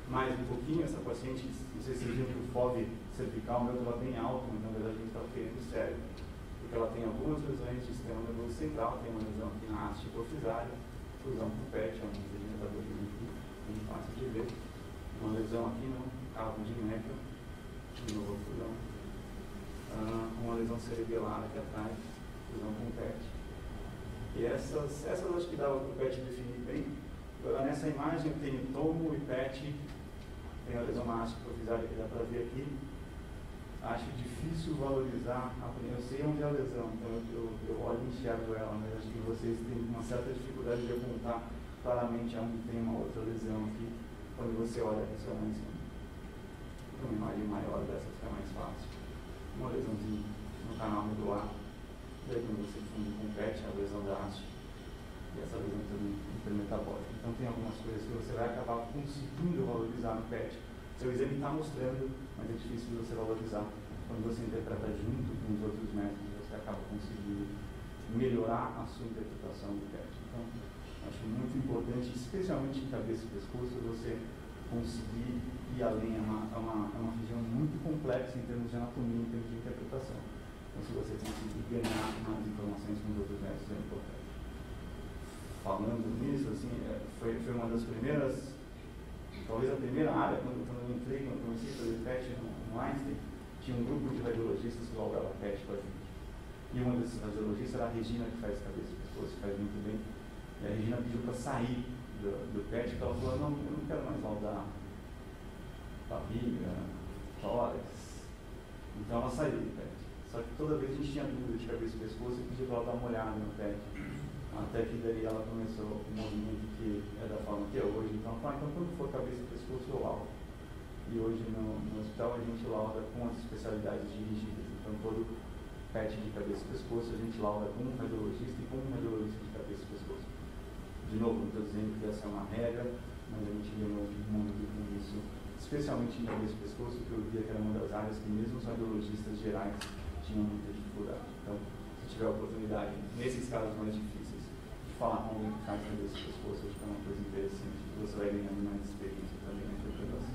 Mais um pouquinho, essa paciente, não sei se vocês viram que o FOV cervical meu ela bem alto, mas na verdade a gente está querendo o cérebro, porque ela tem algumas lesões do sistema nervoso central, tem uma lesão aqui na haste hipofisária, fusão com o PET, é uma lesão de metabolismo aqui, bem fácil de ver, uma lesão aqui no cabo de Meckel, de novo fusão, uma lesão cerebelar aqui atrás, fusão com o PET. E essas acho que dava para o PET definir bem. Agora, nessa imagem eu tenho tomo e PET, tem a lesão na haste hipofisária que dá para ver aqui. Acho difícil valorizar, eu sei onde é a lesão, então eu olho e enxergo ela, mas acho que vocês têm uma certa dificuldade de apontar claramente onde tem uma outra lesão aqui, quando você olha a ressonância. Uma imagem maior dessa fica mais fácil. Uma lesãozinha no canal medular, daí quando você funde com PET, a lesão da haste, e essa lesão também hipermetabólica. Então tem algumas coisas que você vai acabar conseguindo valorizar no PET. Seu exame está mostrando, mas é difícil de você valorizar. Quando você interpreta junto com os outros métodos, você acaba conseguindo melhorar a sua interpretação do PET. Então, acho muito importante, especialmente em cabeça e pescoço, você conseguir ir além. É uma região muito complexa em termos de anatomia, em termos de interpretação. Então, se você conseguir ganhar mais informações com os outros métodos, é importante. Falando nisso, assim, foi uma das primeiras, talvez a primeira área, quando eu entrei, quando eu comecei a fazer PET no Einstein, tinha um grupo de radiologistas que valorava PET com a gente. E uma desses radiologistas era a Regina, que faz cabeça e pescoço, que faz muito bem. E a Regina pediu para sair do PET, porque ela falou, não, eu não quero mais laudar barriga, tórax. Então ela saiu do PET. Só que toda vez a gente tinha dúvida de cabeça e pescoço, eu pedi para ela dar uma olhada no PET. Até que daí ela começou um movimento que é da forma que é hoje. Então, então quando for cabeça e pescoço, eu laudo. E hoje no hospital a gente lauda com as especialidades dirigidas. Então, todo PET de cabeça e pescoço a gente lauda com um radiologista e com um radiologista de cabeça e pescoço. De novo, não estou dizendo que essa é uma regra, mas a gente ganhou muito com isso, especialmente em cabeça e pescoço, que eu via que era uma das áreas que mesmo os radiologistas gerais tinham muita dificuldade. Então, se tiver a oportunidade, nesses casos mais difíceis, falar com alguém que faz cabeça e pescoço, acho que é uma coisa interessante, que você vai ganhando mais experiência também na interpretação.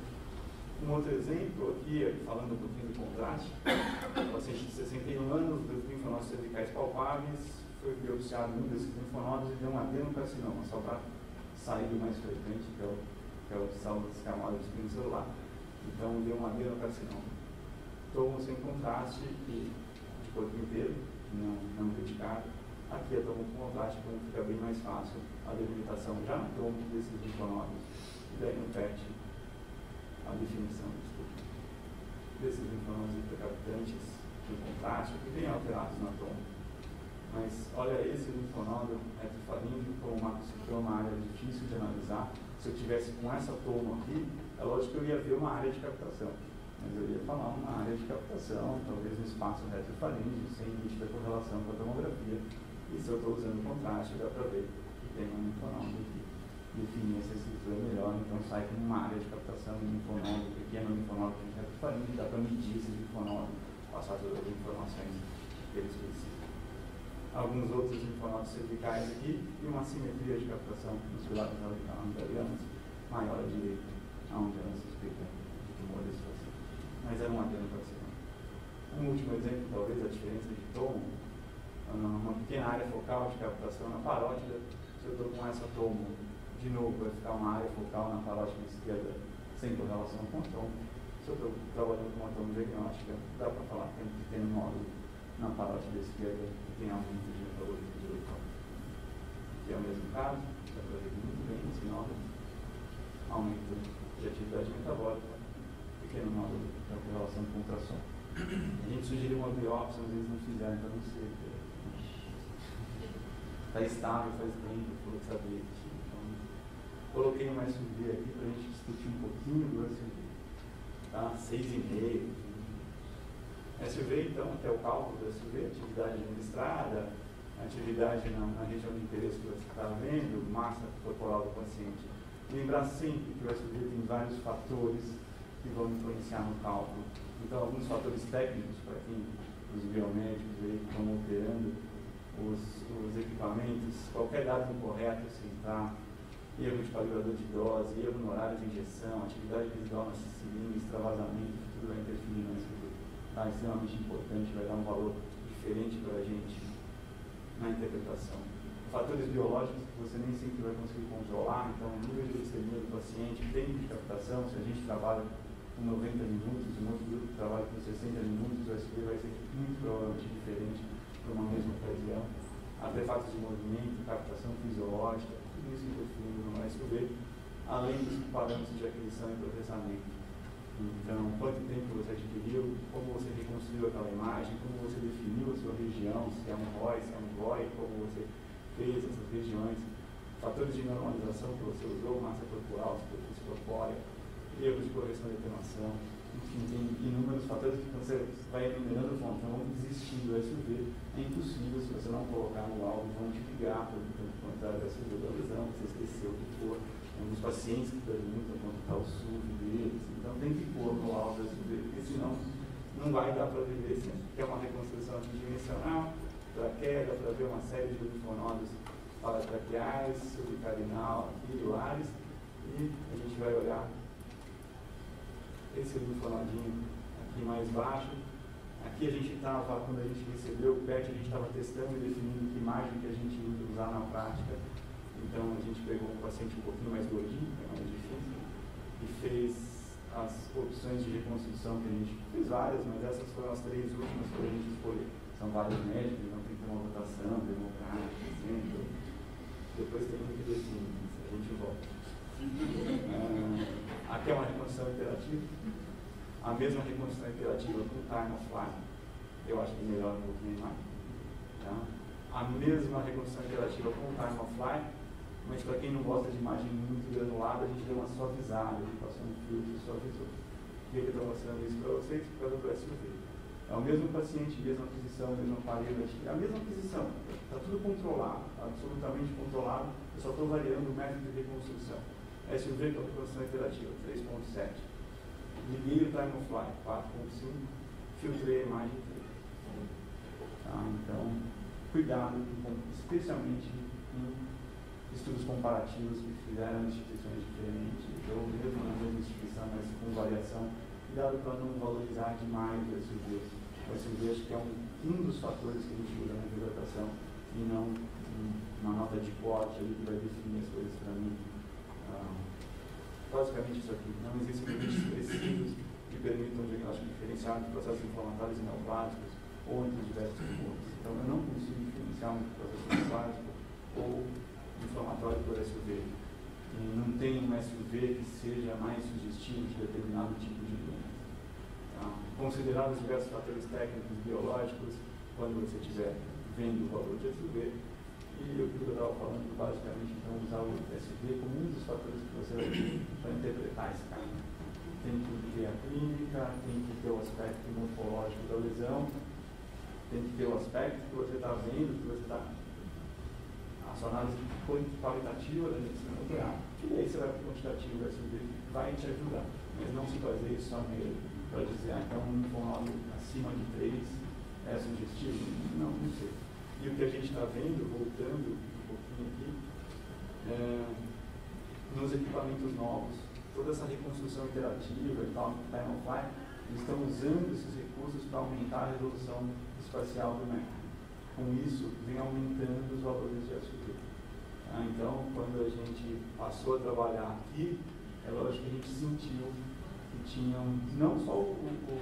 Um outro exemplo aqui, falando um pouquinho do contraste, um paciente de 61 anos, dos linfonodos cervicais palpáveis, foi biopsiado um desses linfonodos e deu um adenocarcinoma, só para sair do mais frequente, que é o saldo descamado do espinho celular. Então, deu um adenocarcinoma. Tomo sem contraste e de corpo inteiro, não criticado. Aqui eu tomo com contraste, então fica bem mais fácil a delimitação já no tomo desses linfonodos. E daí no PET, a definição desses linfonodos hipercapitantes com contraste, que bem alterados na tomo. Mas olha esse linfonodo retrofaríngeo como uma área difícil de analisar. Se eu tivesse com essa tomo aqui, é lógico que eu ia ver uma área de captação. Mas eu ia falar uma área de captação, talvez um espaço retrofaríngeo, sem nítida correlação com a tomografia. E se eu estou usando contraste, dá para ver que tem um linfonodo aqui. Definir essa estrutura melhor, então sai com uma área de captação de linfonodo, pequeno linfonodo que a gente retrofaríngeo, dá para medir esse linfonodo, passar todas as informações que eles precisam. Alguns outros linfonodos cervicais aqui e uma simetria de captação nos pilares anteriores maior à direita, onde ela suspeita de tumores faciais. Mas era um adenocarcinoma. Um último exemplo, talvez, a diferença de tomo. Uma pequena área focal de captação na parótida. Se eu estou com essa tomo, de novo, vai ficar uma área focal na parótida esquerda sem correlação com a tomo. Se eu estou trabalhando com uma tomo diagnóstica, dá para falar que tem um pequeno nódulo na parótida esquerda que tem aumento de metabolismo de leitão. Aqui é o mesmo caso, dá para ver muito bem esse nódulo. Aumento de atividade metabólica, pequeno nódulo para correlação com ultrassom. A gente sugeriu uma biópsia, mas eles não fizeram, então não sei. Está estável faz tempo, falou que sabia. Então, coloquei um SUV aqui para a gente discutir um pouquinho do SUV. Tá? 6,5. SUV, então, até o cálculo do SUV, atividade administrada, atividade na região de interesse que você está vendo, massa corporal do paciente. Lembrar sempre que o SUV tem vários fatores que vão influenciar no cálculo. Então, alguns fatores técnicos, para quem os biomédicos aí que estão operando os equipamentos, qualquer dado incorreto, se está erro de calibrador de dose, erro no horário de injeção, atividade visual na seringa, extravasamento, tudo vai interferir no SUV. Tá? Extremamente importante, vai dar um valor diferente para a gente na interpretação. Fatores biológicos que você nem sempre vai conseguir controlar, então o nível de glicemia do paciente, tempo de captação, se a gente trabalha com 90 minutos, um outro grupo que trabalha com 60 minutos, o SUV vai ser muito provavelmente diferente para uma mesma ocasião. Artefatos de movimento, captação fisiológica, tudo isso interferindo no SUV, além dos parâmetros de aquisição e processamento. Então, quanto tempo você adquiriu, como você reconstruiu aquela imagem, como você definiu a sua região, se é um ROI, se é um GOI, como você fez essas regiões, fatores de normalização que você usou, massa corporal, superfície corpórea, erros de correção de atenuação, enfim, tem inúmeros fatores que você vai enumerando, vão desistir do SUV. É impossível, se você não colocar no alvo, vão te ligar por contrário da SUV da lesão, você esqueceu o que for. Tem alguns pacientes que perguntam quanto está o SUV deles, então tem que pôr no alvo do SUV, porque senão não vai dar para viver sempre. Quer uma reconstrução tridimensional, traqueia, para ver uma série de linfonodos paratraqueais, subcarinal, biliares, e a gente vai olhar esse linfonodinho aqui mais baixo. Aqui a gente estava, quando a gente recebeu o PET, a gente estava testando e definindo que imagem que a gente ia usar na prática. Então a gente pegou um paciente um pouquinho mais gordinho, que é mais difícil, e fez as opções de reconstrução que a gente fez várias, mas essas foram as 3 últimas que a gente escolheu. São vários médicos, não tem que ter uma votação democrática, sempre. Depois tem que definir, a gente volta. Aqui é uma reconstrução interativa. A mesma reconstrução interativa com time of flight, eu acho que melhora um pouquinho a imagem. Tá? A mesma reconstrução interativa com time of flight, mas para quem não gosta de imagem muito granulada, a gente deu uma suavizada, a gente passou um filtro e suavizou. Por que eu estou mostrando isso para vocês? Por causa do SUV. É o mesmo paciente, mesma aquisição, mesmo aparelho, é a mesma aquisição. Está tudo controlado, absolutamente controlado. Eu só estou variando o método de reconstrução. SUV com a reconstrução interativa, 3.7. Liguei o time of flight, 4.5. Filtrei a imagem 3. Tá? Então, cuidado, especialmente em estudos comparativos que fizeram em instituições diferentes, ou mesmo na mesma instituição, mas com variação. Cuidado para não valorizar demais o SUV. O SUV acho que é um dos fatores que a gente usa na interpretação e não uma nota de corte ali que vai definir as coisas para mim. Basicamente isso aqui. Não existem limites precisos que permitam um diagnóstico diferenciado de processos inflamatórios e neoplásicos ou entre diversos tumores. Então eu não consigo diferenciar um processo neoplásico ou inflamatório por SUV. E não tem um SUV que seja mais sugestivo de determinado tipo de doença. Tá? Considerados diversos fatores técnicos e biológicos, quando você estiver vendo o valor de SUV, e o que eu estava falando, basicamente, então, usar o SUV como um dos fatores que você vai ter para interpretar esse caso. Tem que ter a clínica, tem que ter o aspecto morfológico da lesão, tem que ter o aspecto que você está vendo, que você está... A sua análise qualitativa da medicina nuclear, e aí você vai para o quantitativo, o SUV vai te ajudar, mas não se baseie só nele para dizer, então um linfonodo acima de 3 é sugestivo? Não sei. E o que a gente está vendo, voltando um pouquinho aqui, nos equipamentos novos, toda essa reconstrução interativa e tal, time of flight, eles estão usando esses recursos para aumentar a resolução espacial do método. Com isso, vem aumentando os valores de SUV. Então, quando a gente passou a trabalhar aqui, é lógico que a gente sentiu que tinham não só o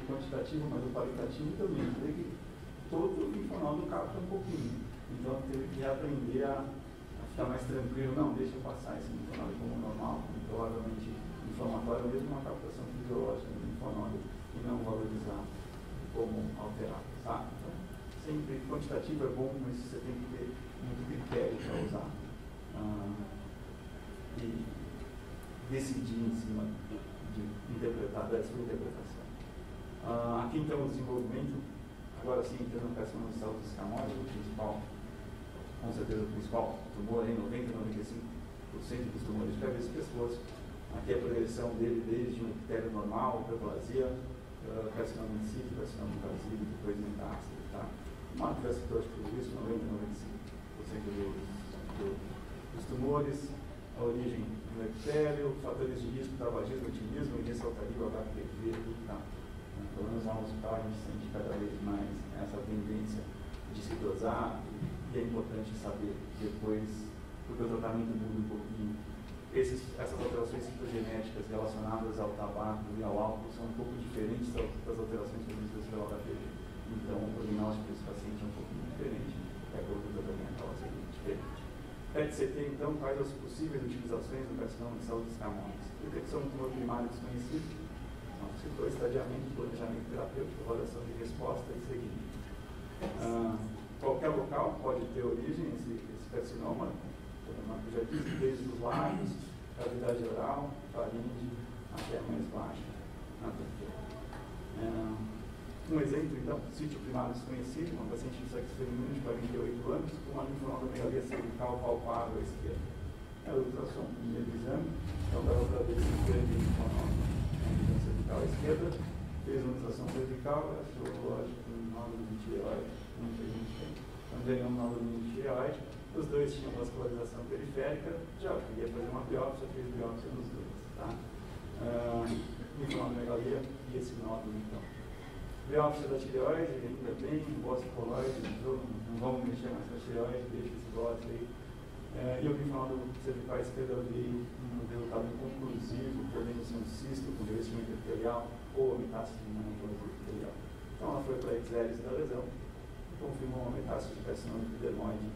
quantitativo, mas o qualitativo também. Todo o linfonodo capta um pouquinho. Então, teve que aprender a ficar mais tranquilo. Não, deixa eu passar esse linfonodo como normal, provavelmente inflamatório, mesmo uma captação fisiológica do linfonodo, e não valorizar como alterado. Tá? Então, sempre quantitativo é bom, mas você tem que ter muito critério para usar. E decidir em cima de interpretar, da sua interpretação. Aqui, então, o desenvolvimento. Agora sim, entrando na questão dos células escamosas, o principal, com certeza o principal tumor, em 90-95% dos tumores de cabeça e pescoço. Aqui a progressão dele desde um ictério normal, hiperplasia, carcinoma em si, carcinoma invasivo, depois metástase, tá? Marco já citou tudo isso, 90-95% dos tumores, a origem no epitélio, fatores de risco, tabagismo, etilismo, e ressaltaria o HPV, tá? Pelo menos lá no hospital a gente sente cada vez mais essa tendência de se dosar, e é importante saber depois, porque o tratamento muda um pouquinho. Essas alterações citogenéticas relacionadas ao tabaco e ao álcool são um pouco diferentes das alterações produzidas pelo HPV. Então, o prognóstico desse paciente é um pouquinho diferente, a conduta também acaba sendo diferente. PET-CT, então, quais as possíveis utilizações do carcinoma de saúde escamosa? Detecção do tumor primário desconhecido, citou estadiamento, planejamento terapêutico, avaliação de resposta e seguimento. Qualquer local pode ter origem esse carcinoma, como eu já disse, desde os lábios, cavidade oral, faringe, até a mais baixa, na trachea. Um exemplo, então, sítio primário desconhecido, uma paciente de sexo feminino de 48 anos, com uma linfonodomegalia cervical palpável à esquerda. É o ultrassom, primeiro exame, então dava para ver se grande linfonodo cervical à esquerda, fez uma ultrassom cervical, achou, lógico, um nódulo de tireoide, muita gente tem. Então, ganhou um nódulo de tireoide, os dois tinham vascularização periférica, já queria fazer uma biópsia, fez biópsia nos dois, tá? Linfonodomegalia e esse nódulo, então. Biópsia da tireoide, ainda bem, bócio coloide, não vamos mexer mais com a tireoide, deixa esse bócio aí. E o linfonodo cervical esquerda veio um resultado inconclusivo, podendo ser um cisto com revestimento epitelial ou metástase de necrose epitelial. Então ela foi para a exérese da lesão e confirmou uma metástase de carcinoma epidermoide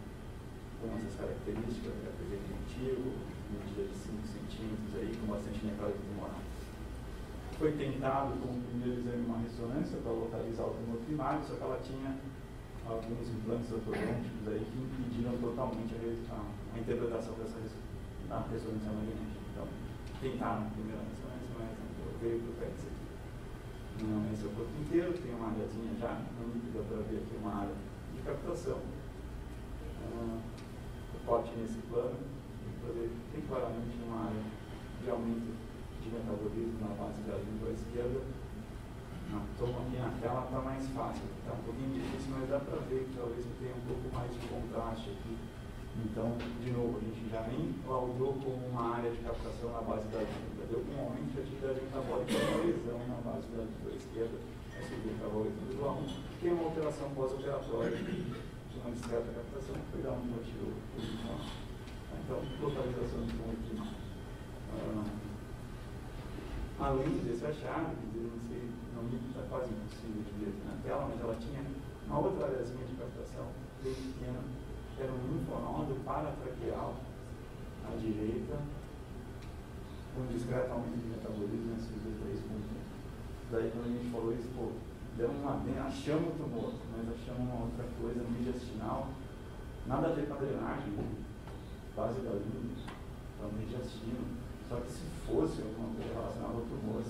com essas características, HPV primitivo, medida de 5 centímetros aí, com bastante necrose tumoral. Foi tentado como primeiro exame uma ressonância para localizar o tumor primário, só que ela tinha alguns implantes ortodônticos aí que impediram totalmente a interpretação dessa ressonância magnética. Então, tentaram a primeira ressonância, mas não veio para o PET-CT. Não é o corpo inteiro, tem uma áreazinha já, não dá para ver aqui uma área de captação. O pote nesse plano, para ver bem claramente uma área de aumento de metabolismo na base da língua esquerda. Toma aqui na tela, está mais fácil, está um pouquinho difícil, mas dá para ver que talvez tenha um pouco mais de contraste aqui. Então, de novo, a gente já nem laudou como uma área de captação na base da língua, deu com um aumento de atividade metabólica, uma lesão na base da língua esquerda, esse metabolismo visual, tem uma alteração pós-operatória de uma discreta captação, que foi dar um motivo positivo. Então, localização de tumor primário. Além desse achado, não está quase impossível de ver na tela, mas ela tinha uma outra areazinha de captação bem pequena, que era um linfonodo paratraqueal à direita, com discreto aumento de metabolismo nesses 3 pontos. Daí, quando a gente falou isso, achamos o tumor, mas achamos uma outra coisa mediastinal, nada a ver com a drenagem, base da língua, então mediastino. Só que se fosse alguma coisa relacionada ao tumor,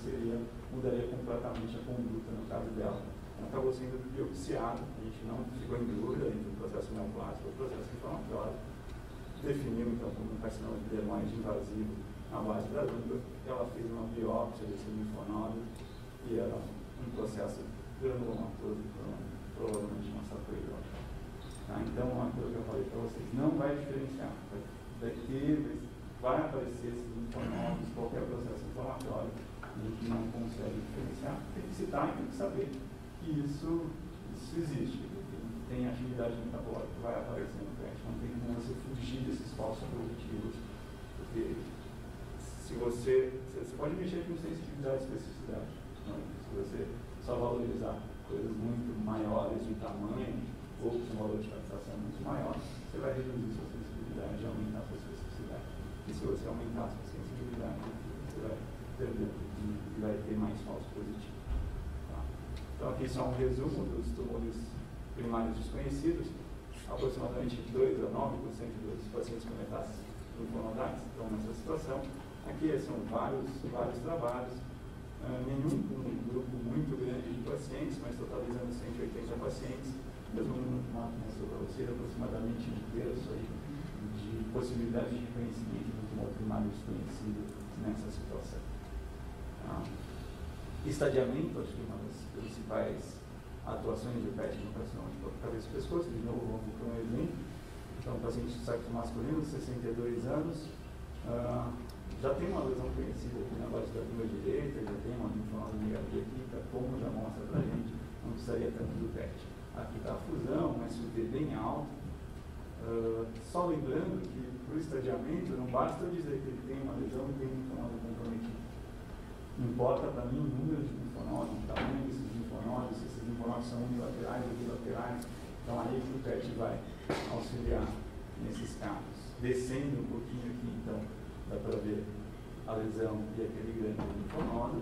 mudaria completamente a conduta no caso dela. Ela acabou sendo biopsiada, a gente não ficou em dúvida entre o processo neoplástico e o processo inflamatório. Definiu então como um carcinoma epidermoide invasivo na base da língua. Ela fez uma biópsia desse linfonodo e era um processo granulomatoso, provavelmente uma sarcoidose. Tá? Então, uma coisa que eu falei para vocês, não vai diferenciar, vai aparecer esses linfonodos, qualquer processo inflamatório, a gente não consegue diferenciar, tem que citar e tem que saber que isso existe, tem atividade metabólica, vai aparecer no PET, não tem como você fugir desses falsos positivos, porque se você pode mexer com sensitividade e especificidade, não? Se você só valorizar coisas muito maiores de tamanho, ou com valor de captação muito maior, você vai reduzir sua sensibilidade e aumentar sua especificidade. E se você aumentar a sua sensibilidade, você vai perder e vai ter mais falso positivo. Tá? Então, aqui só um resumo dos tumores primários desconhecidos. Aproximadamente 2 a 9% dos pacientes com metástases linfonodais estão nessa situação. Aqui são vários trabalhos, nenhum com um grupo muito grande de pacientes, mas totalizando 180 pacientes. Mesmo uma menção para vocês, aproximadamente um terço aí de possibilidade de reconhecimento do tumor primário desconhecido nessa situação. Tá? Estadiamento, acho que é uma das principais atuações de PET no carcinoma de cabeça e pescoço. De novo, vamos para um exemplo. Então, paciente de sexo masculino, 62 anos, já tem uma lesão conhecida aqui na base da língua direita, já tem uma linfonodo negativa aqui, como já mostra para a gente, não precisaria tanto do PET. Aqui está a fusão, um SUV bem alto. Só lembrando que, para o estadiamento, não basta eu dizer que ele tem uma lesão e tem um linfonodo comprometido. Importa para mim o número de linfonodos, o tamanho desses linfonodos, se esses linfonodos são unilaterais ou bilaterais. Então, aí que o PET vai auxiliar nesses casos. Descendo um pouquinho aqui, então, dá para ver a lesão e aquele grande linfonodo.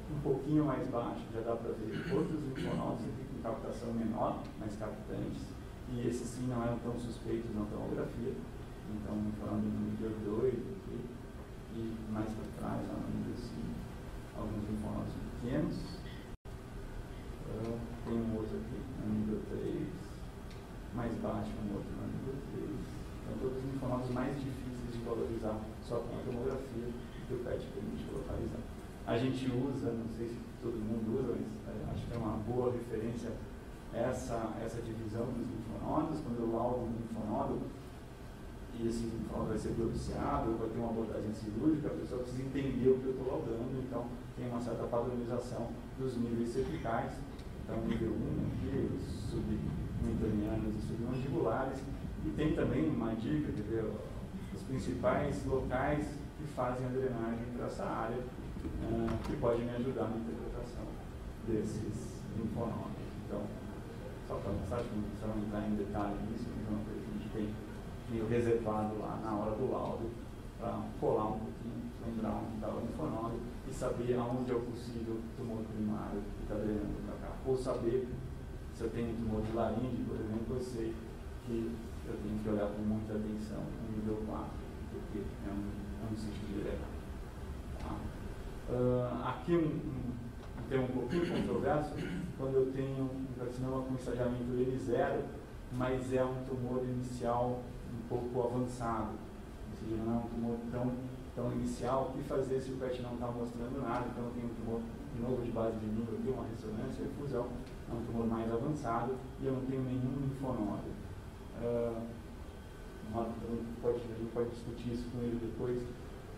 Um pouquinho mais baixo, já dá para ver outros linfonodos aqui com captação menor, mais captantes. E esses sim não eram tão suspeitos na tomografia. Então, linfonodo no nível 2 aqui. E mais para trás, lá no nível 5, alguns linfonodos pequenos. Tem um outro aqui no nível 3, mais baixo um outro no nível 3. Então, todos os linfonodos mais difíceis de valorizar só com a tomografia que o PET permite localizar. A gente usa, não sei se todo mundo usa, mas acho que é uma boa referência essa divisão dos linfonodos. Quando eu laudo um linfonodo e esse linfonodo vai ser biopsiado, vai ter uma abordagem cirúrgica, a pessoa precisa entender o que eu estou laudando, então tem uma certa padronização dos níveis cervicais. Então, nível 1, aqui, os submentonianos e submandibulares. E tem também uma dica, quer dizer, os principais locais que fazem a drenagem para essa área, que pode me ajudar na interpretação desses linfonodos. Então, só para mostrar, que não precisa entrar em detalhe nisso, mas é uma coisa que a gente tem meio reservado lá na hora do laudo, para colar um pouquinho, lembrar onde está o linfonodo e saber aonde é o possível tumor primário que está drenando para cá. Ou saber se eu tenho tumor de laringe, por exemplo, eu sei que eu tenho que olhar com muita atenção no nível 4, porque é um sítio de drenar. Tá? Aqui um tema um pouquinho controverso, quando eu tenho um carcinoma com estadiamento N0, mas é um tumor inicial um pouco avançado, ou seja, não é um tumor tão inicial. O que fazer se o PET não está mostrando nada? Então eu tenho um tumor de novo de base de língua, eu tenho uma ressonância e fusão, é um tumor mais avançado e eu não tenho nenhum linfonodo. A gente pode discutir isso com ele depois,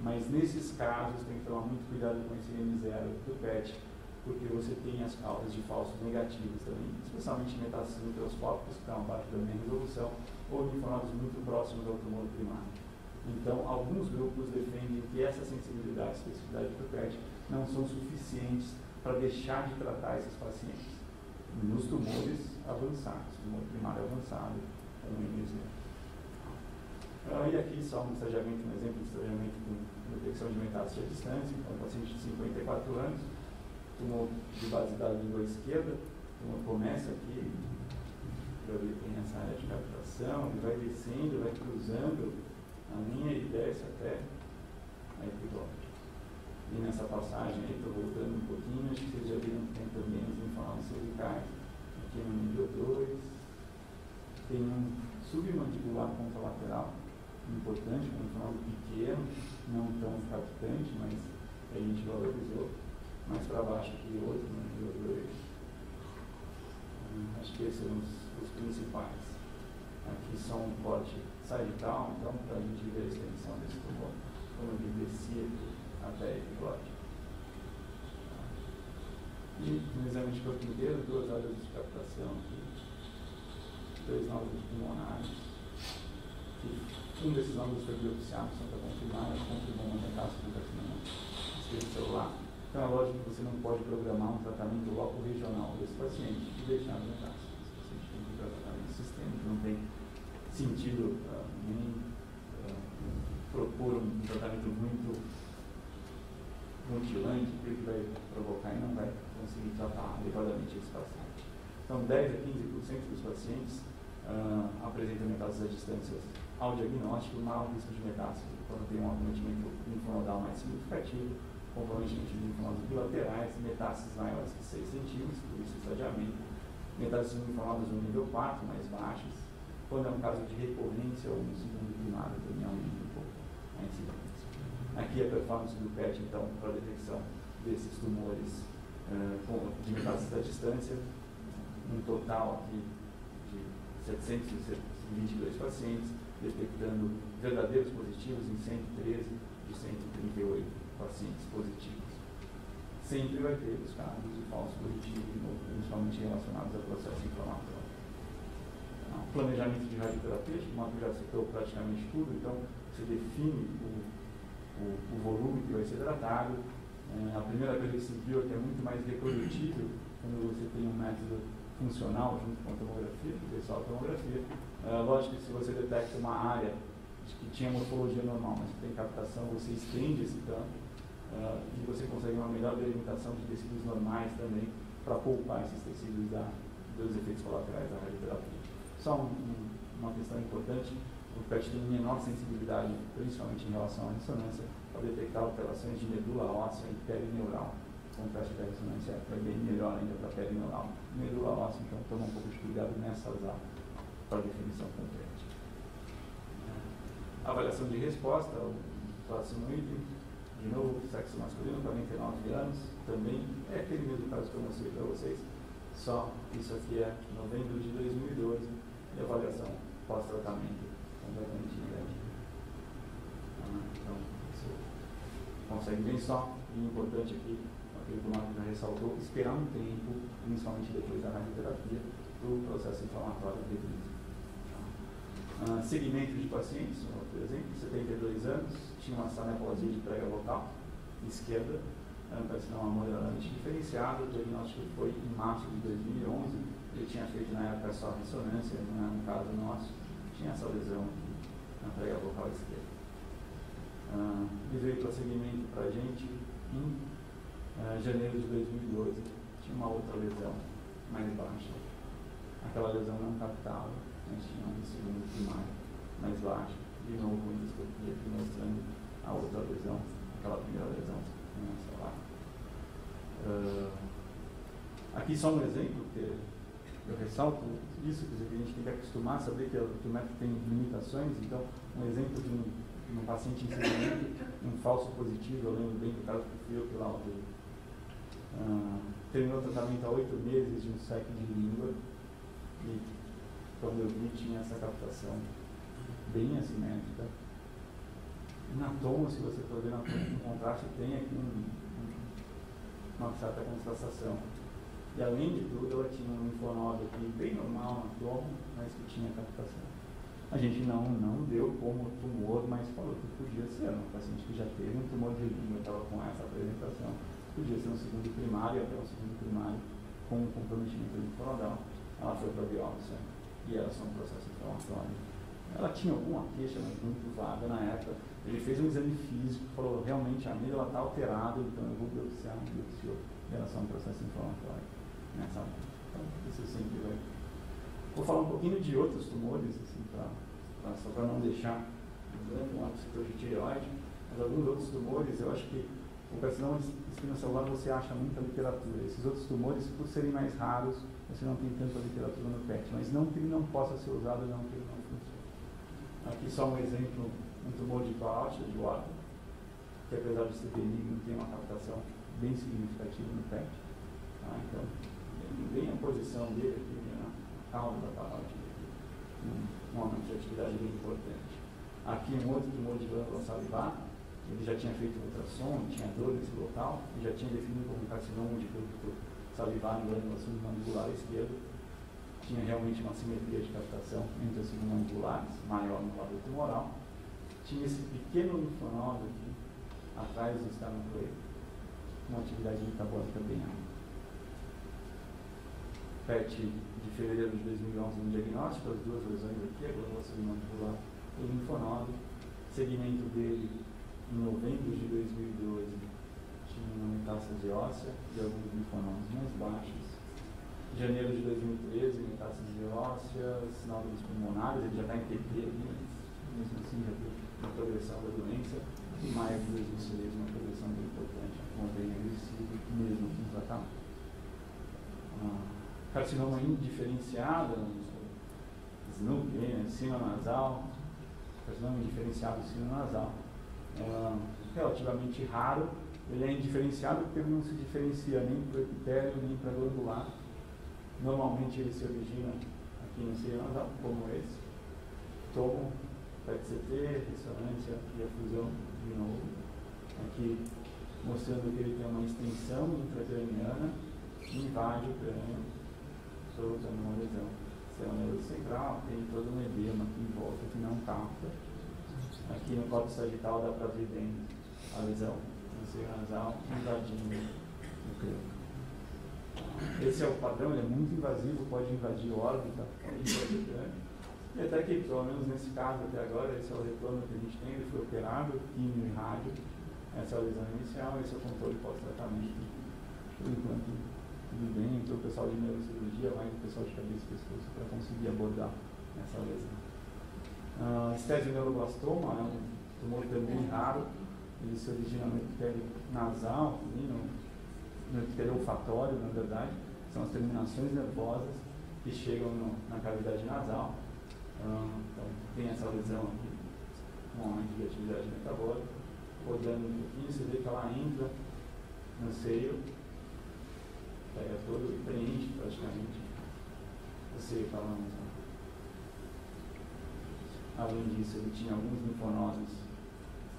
mas nesses casos tem que tomar muito cuidado com esse N0 do PET, porque você tem as causas de falsos negativos também, especialmente metástases microscópicas, que estão abaixo da minha resolução, ou linfonodos muito próximos ao tumor primário. Então, alguns grupos defendem que essa sensibilidade e especificidade do PET não são suficientes para deixar de tratar esses pacientes nos tumores avançados, tumor primário avançado, como N0. E aqui só um estadiamento, um exemplo de estadiamento com detecção de metástase à distância. Então, um paciente de 54 anos, tumor de base da língua esquerda, o tumor começa aqui, ele tem essa área de captação, ele vai descendo, vai cruzando a linha e desce até a epiglote. E nessa passagem aí, estou voltando um pouquinho, acho que vocês já viram que tem também os linfonodos cervicais, aqui no nível 2, tem um submandibular contralateral, importante, um linfonodo pequeno, não tão captante, mas a gente valorizou. Mais para baixo aqui, outro, no nível 2. Acho que esses são os principais. Aqui são um corte sagital, então, para a gente ver a extensão desse tumor, como ele descia até a epiglote. E no exame de corpo inteiro, 2 áreas de captação aqui, 2 nódulos pulmonares. Um desses nódulos foi biopsiado, só para confirmar, confirmou uma metástase do carcinoma celular. Então é lógico que você não pode programar um tratamento local regional desse paciente e deixar a metástase. Esse paciente tem que ir para tratamento sistêmico, não tem sentido nem propor um tratamento muito mutilante, porque vai provocar e não vai conseguir tratar adequadamente esse paciente. Então 10 a 15% dos pacientes apresentam metástases à distância ao diagnóstico, maior risco de metástase quando tem um acometimento linfonodal mais significativo, comprometimento de linfonodos bilaterais, metástases maiores que 6 centímetros, por isso estadiamento, metástases linfonodos no nível 4, mais baixas. Quando é um caso de recorrência ou no segundo primário, também aumenta um pouco a incidência. Aqui a performance do PET, então, para a detecção desses tumores de metástase da distância, um total aqui de 722 pacientes, detectando verdadeiros positivos em 113 de 138 pacientes positivos. Sempre vai ter os casos de falsos positivos, principalmente relacionados ao processo inflamatório. Planejamento de radioterapia, o Marco já citou praticamente tudo, então você define o volume que vai ser tratado. A primeira coisa que se viu é que é muito mais reprodutível quando você tem um método funcional junto com a tomografia, que é só a tomografia. Lógico que se você detecta uma área que tinha morfologia normal, mas que tem captação, você estende esse campo e você consegue uma melhor delimitação de tecidos normais também para poupar esses tecidos dos efeitos colaterais da radioterapia. Só uma questão importante, o PET tem menor sensibilidade, principalmente em relação à ressonância, para detectar alterações de medula óssea e perineural. Com o teste da ressonância é bem melhor ainda para perineural. Medula óssea, então, toma um pouco de cuidado nessas áreas para a definição concreta. Avaliação de resposta, o próximo item, de novo, sexo masculino, 49 anos, também é aquele mesmo caso que eu mostrei para vocês, só isso aqui é novembro de 2012 e avaliação pós-tratamento completamente idêntica. Então, você consegue bem só, e importante aqui, aquilo que o Marco já ressaltou, esperar um tempo, principalmente depois da radioterapia, para o processo inflamatório definitivo. Segmento de pacientes, por exemplo, 72 anos, tinha uma saneplasia de prega local, esquerda, carcinoma amoreolante diferenciado, o diagnóstico foi em março de 2011, ele tinha feito na época só ressonância, não é um caso nosso, tinha essa lesão aqui na prega local esquerda. Ele veio para segmento para a gente em janeiro de 2012, tinha uma outra lesão mais baixa, aquela lesão não captava, nós tínhamos um segundo primário mais baixo, de novo com endoscopia aqui mostrando a outra lesão, aquela primeira lesão, nessa lá. Aqui só um exemplo, que eu ressalto isso, quer dizer, que a gente tem que acostumar a saber que o método tem limitações, então um exemplo de um paciente em segmento, um falso positivo, eu lembro bem do caso que fui eu que lá terminou o tratamento há 8 meses de um SEC de língua, e quando eu vi tinha essa captação bem assimétrica. Na toma, se você for ver no contraste, tem aqui uma certa contrastação. E além de tudo, ela tinha um linfonodo aqui bem normal na toma, mas que tinha captação. A gente não deu como tumor, mas falou que podia ser. Um paciente que já teve um tumor de língua, estava com essa apresentação, podia ser um segundo primário, até um segundo primário com um comprometimento linfonodal. Ela foi para a biópsia e era só um processo inflamatório. Ela tinha alguma queixa, mas muito vaga na época. Ele fez um exame físico, falou, realmente a amígdala está alterada, então eu vou biopsiar, biopsiou. E era só um processo inflamatório nessa época. Então, isso sempre vai. Vou falar um pouquinho de outros tumores, assim, só para não deixar um abscesso de tireoide, mas alguns outros tumores, eu acho que o carcinoma de espina celular você acha muita literatura. Esses outros tumores, por serem mais raros, você não tem tanta literatura no PET, mas não que ele não possa ser usado, não que ele não funcione. Aqui só um exemplo, um tumor de parótida de órgão, que apesar de ser benigno, tem uma captação bem significativa no PET. Então, bem a posição dele aqui, na cauda da parótida, um aumento de atividade bem importante. Aqui um outro tumor de glândula salivar, ele já tinha feito ultrassom, tinha dor nesse local, e já tinha definido como carcinoma de ducto salivar em glândula submandibular esquerda. Tinha realmente uma simetria de captação entre as submandibulares, maior no quadro tumoral. Tinha esse pequeno linfonodo aqui, atrás do esternocleido, com uma atividade metabólica bem alta. PET de fevereiro de 2011 no diagnóstico, as duas lesões aqui, a glândula submandibular e o linfonodo. Segmento dele em novembro de 2012 tinha uma metástase óssea e alguns linfonodos mais baixos. Janeiro de 2013, metástase óssea, nódulos pulmonares, ele já está em TP ali, mas mesmo assim já teve uma progressão da doença. E maio de 2013, uma progressão bem importante, bem agressiva, mesmo com tratamento. Carcinoma indiferenciado, SNP, sino nasal, carcinoma indiferenciado sino nasal. Relativamente raro, Ele é indiferenciado porque ele não se diferencia nem para o epitélio, nem para glandular. Normalmente ele se origina aqui no seio nasal, como esse. Tomo, PET-CT, ressonância e a fusão de novo. Aqui mostrando que ele tem uma extensão intracraniana, invade o crânio, solta numa lesão. Isso é uma lesão central, tem todo um edema aqui em volta que não capta. Aqui no córtex sagital dá para ver bem a lesão no seio nasal invadindo o crânio. Esse é o padrão, ele é muito invasivo, pode invadir órbita, pode invadir o crânio. E até que, pelo menos nesse caso até agora, esse é o retorno que a gente tem, ele foi operado, químio e rádio. Essa é a lesão inicial, esse é o controle pós-tratamento. Por enquanto, tudo bem, então o pessoal de neurocirurgia, mais o pessoal de cabeça e pescoço, para conseguir abordar essa lesão. Estésioneuroblastoma é um tumor também raro, ele se origina no epitélio nasal, no epitélio olfatório, na verdade, são as terminações nervosas que chegam na cavidade nasal. Então, tem essa lesão aqui, com aumento de atividade metabólica. Rodando um pouquinho, você vê que ela entra no seio, pega todo e preenche praticamente o seio paranasal. Além disso, ele tinha alguns linfonodos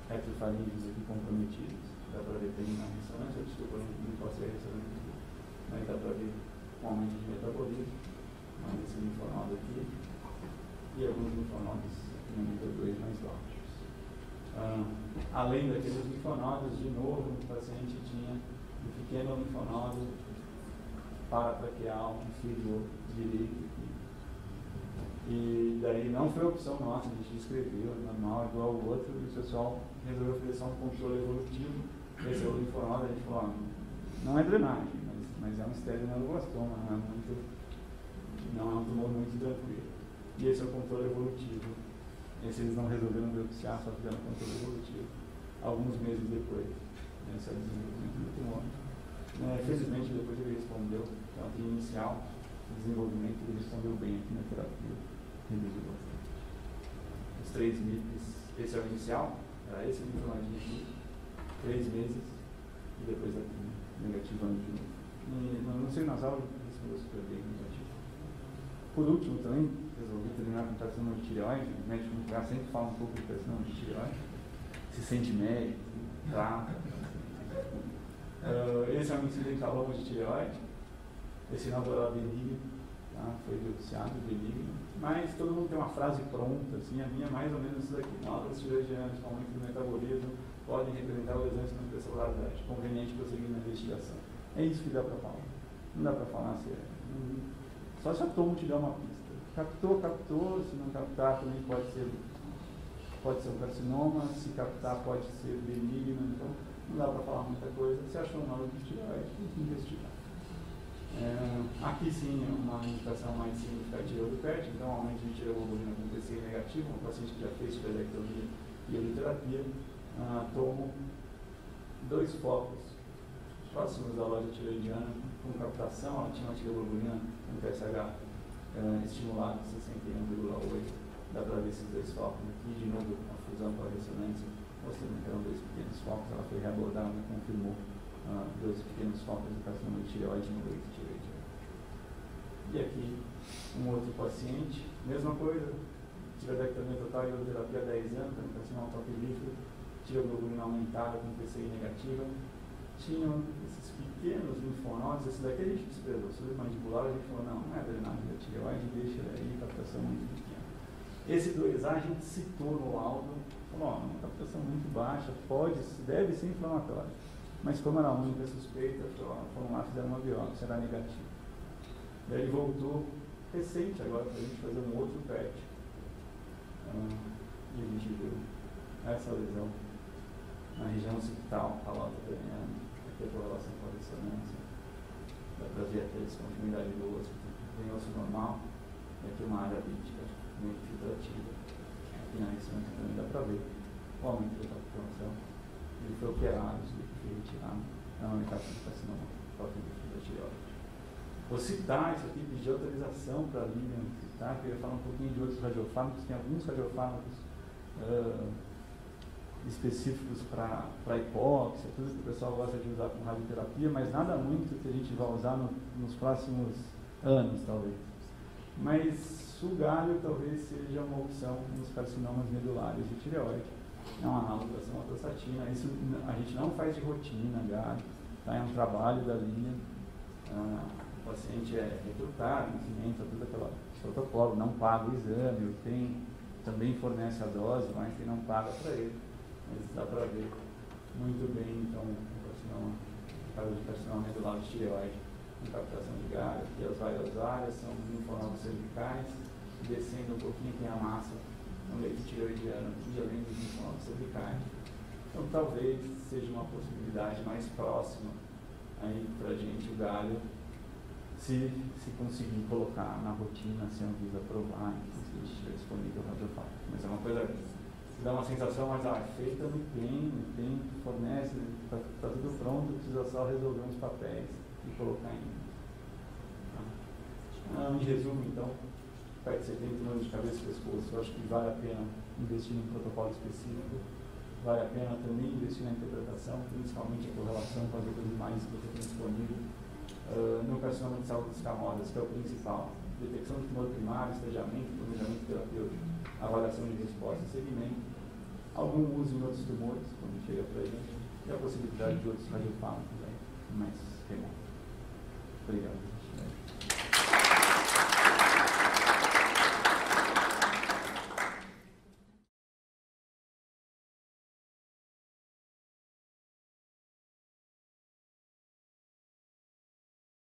retrofaríneos aqui comprometidos, dá para ver bem na ressonância, desculpa, não posso ver a ressonância, mas dá para ver um aumento de metabolismo, mais esse linfonodo aqui, e alguns linfonodos aqui no nível 2 mais baixos. Além daqueles linfonodos, de novo, o paciente tinha um pequeno linfonodo paratraqueal inferior direito. E daí não foi opção nossa, a gente escreveu, normal, igual ao outro, e o pessoal resolveu fazer só um controle evolutivo. Esse é o linfonodo, a gente falou, não é drenagem, mas é um estésioneuroblastoma, não é um tumor muito tranquilo. E esse é o controle evolutivo. Esse eles não resolveram biopsiar, só fizeram controle evolutivo alguns meses depois. Esse é o desenvolvimento do tumor. Felizmente, depois ele respondeu, então, aqui inicial, o desenvolvimento, ele respondeu bem aqui na terapia, reduziu bastante. Os 3 MIPs, esse é o inicial, era esse linfonodinho aqui, 3 meses, e depois aqui, negativando de novo. E no seio nasal, respondeu super bem, negativo. Por último, também, resolvi terminar com carcinoma de tireoide. O médico nuclear sempre fala um pouco de carcinoma de tireoide. Se sente médico, trata. Esse é um incidentaloma de tireoide. Esse nódulo era benigno, tá? Foi biopsiado, benigno. Mas todo mundo tem uma frase pronta, assim, a minha é mais ou menos isso daqui. Nódulos tireoidianos com aumento do metabolismo podem representar lesões na celularidade. Conveniente prosseguir na investigação. É isso que dá para falar. Não dá para falar sério. Só se a tomo te dá uma pista. Captou, se não captar também pode ser um carcinoma, se captar pode ser benigno, então não dá para falar muita coisa. Se achou um nódulo de tireoide, tem que investigar. Aqui sim é uma indicação mais significativa do PET, então aumento de tireoglobulina com TCI negativo, um paciente que já fez tireoidectomia e helioterapia. Tomo 2 focos próximos da loja tireoidiana com captação, ela tinha uma tireoglobulina com TSH estimulado 61,8. Dá para ver esses 2 focos aqui, de novo a fusão com a ressonância, mostrando que eram 2 pequenos focos, ela foi reabordada e confirmou 2 pequenos focos do carcinoma de tireoide no leito tireoidiano. E aqui um outro paciente, mesma coisa, tireoidectomia total e helioterapia há 10 anos, carcinoma toque líquido, tireoglobulina aumentada com PCI negativa. Tinham esses pequenos linfonodos, esse daqui a gente desprezou, submandibular, a gente falou, não é drenagem da tireoide, deixa aí, captação muito pequena. Esse 2A a gente citou no laudo, falou, uma captação muito baixa, deve ser inflamatória. Mas como era a única suspeita, foram lá, fizeram uma biópsia, era negativo. Daí ele voltou recente agora para a gente fazer um outro PET. E a gente viu essa lesão na região occipital, calota craniana. Aqui a correlação com a ressonância. Dá para ver até a descontinuidade do osso. Tem osso normal. E aqui uma área lítica, meio filtrativa. Aqui na ressonância também dá para ver o aumento da captação. Ele foi operado, foi retirado. É uma medicação de carcinoma próprio da tireoide. Vou citar isso aqui, pedir autorização para a Lilian citar, queria falar um pouquinho de outros radiofármacos. Tem alguns radiofármacos específicos para hipóxia, tudo que o pessoal gosta de usar com radioterapia, mas nada muito que a gente vai usar nos próximos anos, talvez. Mas o galho talvez seja uma opção nos carcinomas medulares de tireoide. É um análogo da somatostatina. Isso a gente não faz de rotina, galho. Tá? É um trabalho da linha. O paciente é recrutado, implementa todo aquele protocolo, não paga o exame, o TEM também fornece a dose, mas quem não paga para ele. Mas dá para ver muito bem, então, o caso de carcinoma medular de tireoide, com captação de galho. Aqui as várias áreas são linfonodos cervicais, descendo um pouquinho tem a massa no leito tireoidiano aqui, além dos linfonodos cervicais. Então, talvez seja uma possibilidade mais próxima aí para a gente o galho, se conseguir colocar na rotina, se a Anvisa aprovar, se estiver disponível radiofármaco. Mas é uma coisa que dá uma sensação, mas é feita no tempo, fornece, está tudo pronto, precisa só resolver uns papéis e colocar em. Em resumo, então, perto de 70 anos de cabeça e pescoço, eu acho que vale a pena investir em um protocolo específico, vale a pena também investir na interpretação, principalmente em correlação com as outras imagens que você tem disponível. No carcinoma de saúde escamosa, que é o principal, detecção de tumor primário, estadiamento, planejamento terapêutico, avaliação de resposta, segmento, algum uso em outros tumores, quando chega para a gente, e a possibilidade de outros radiofármacos mais remotos. Obrigado.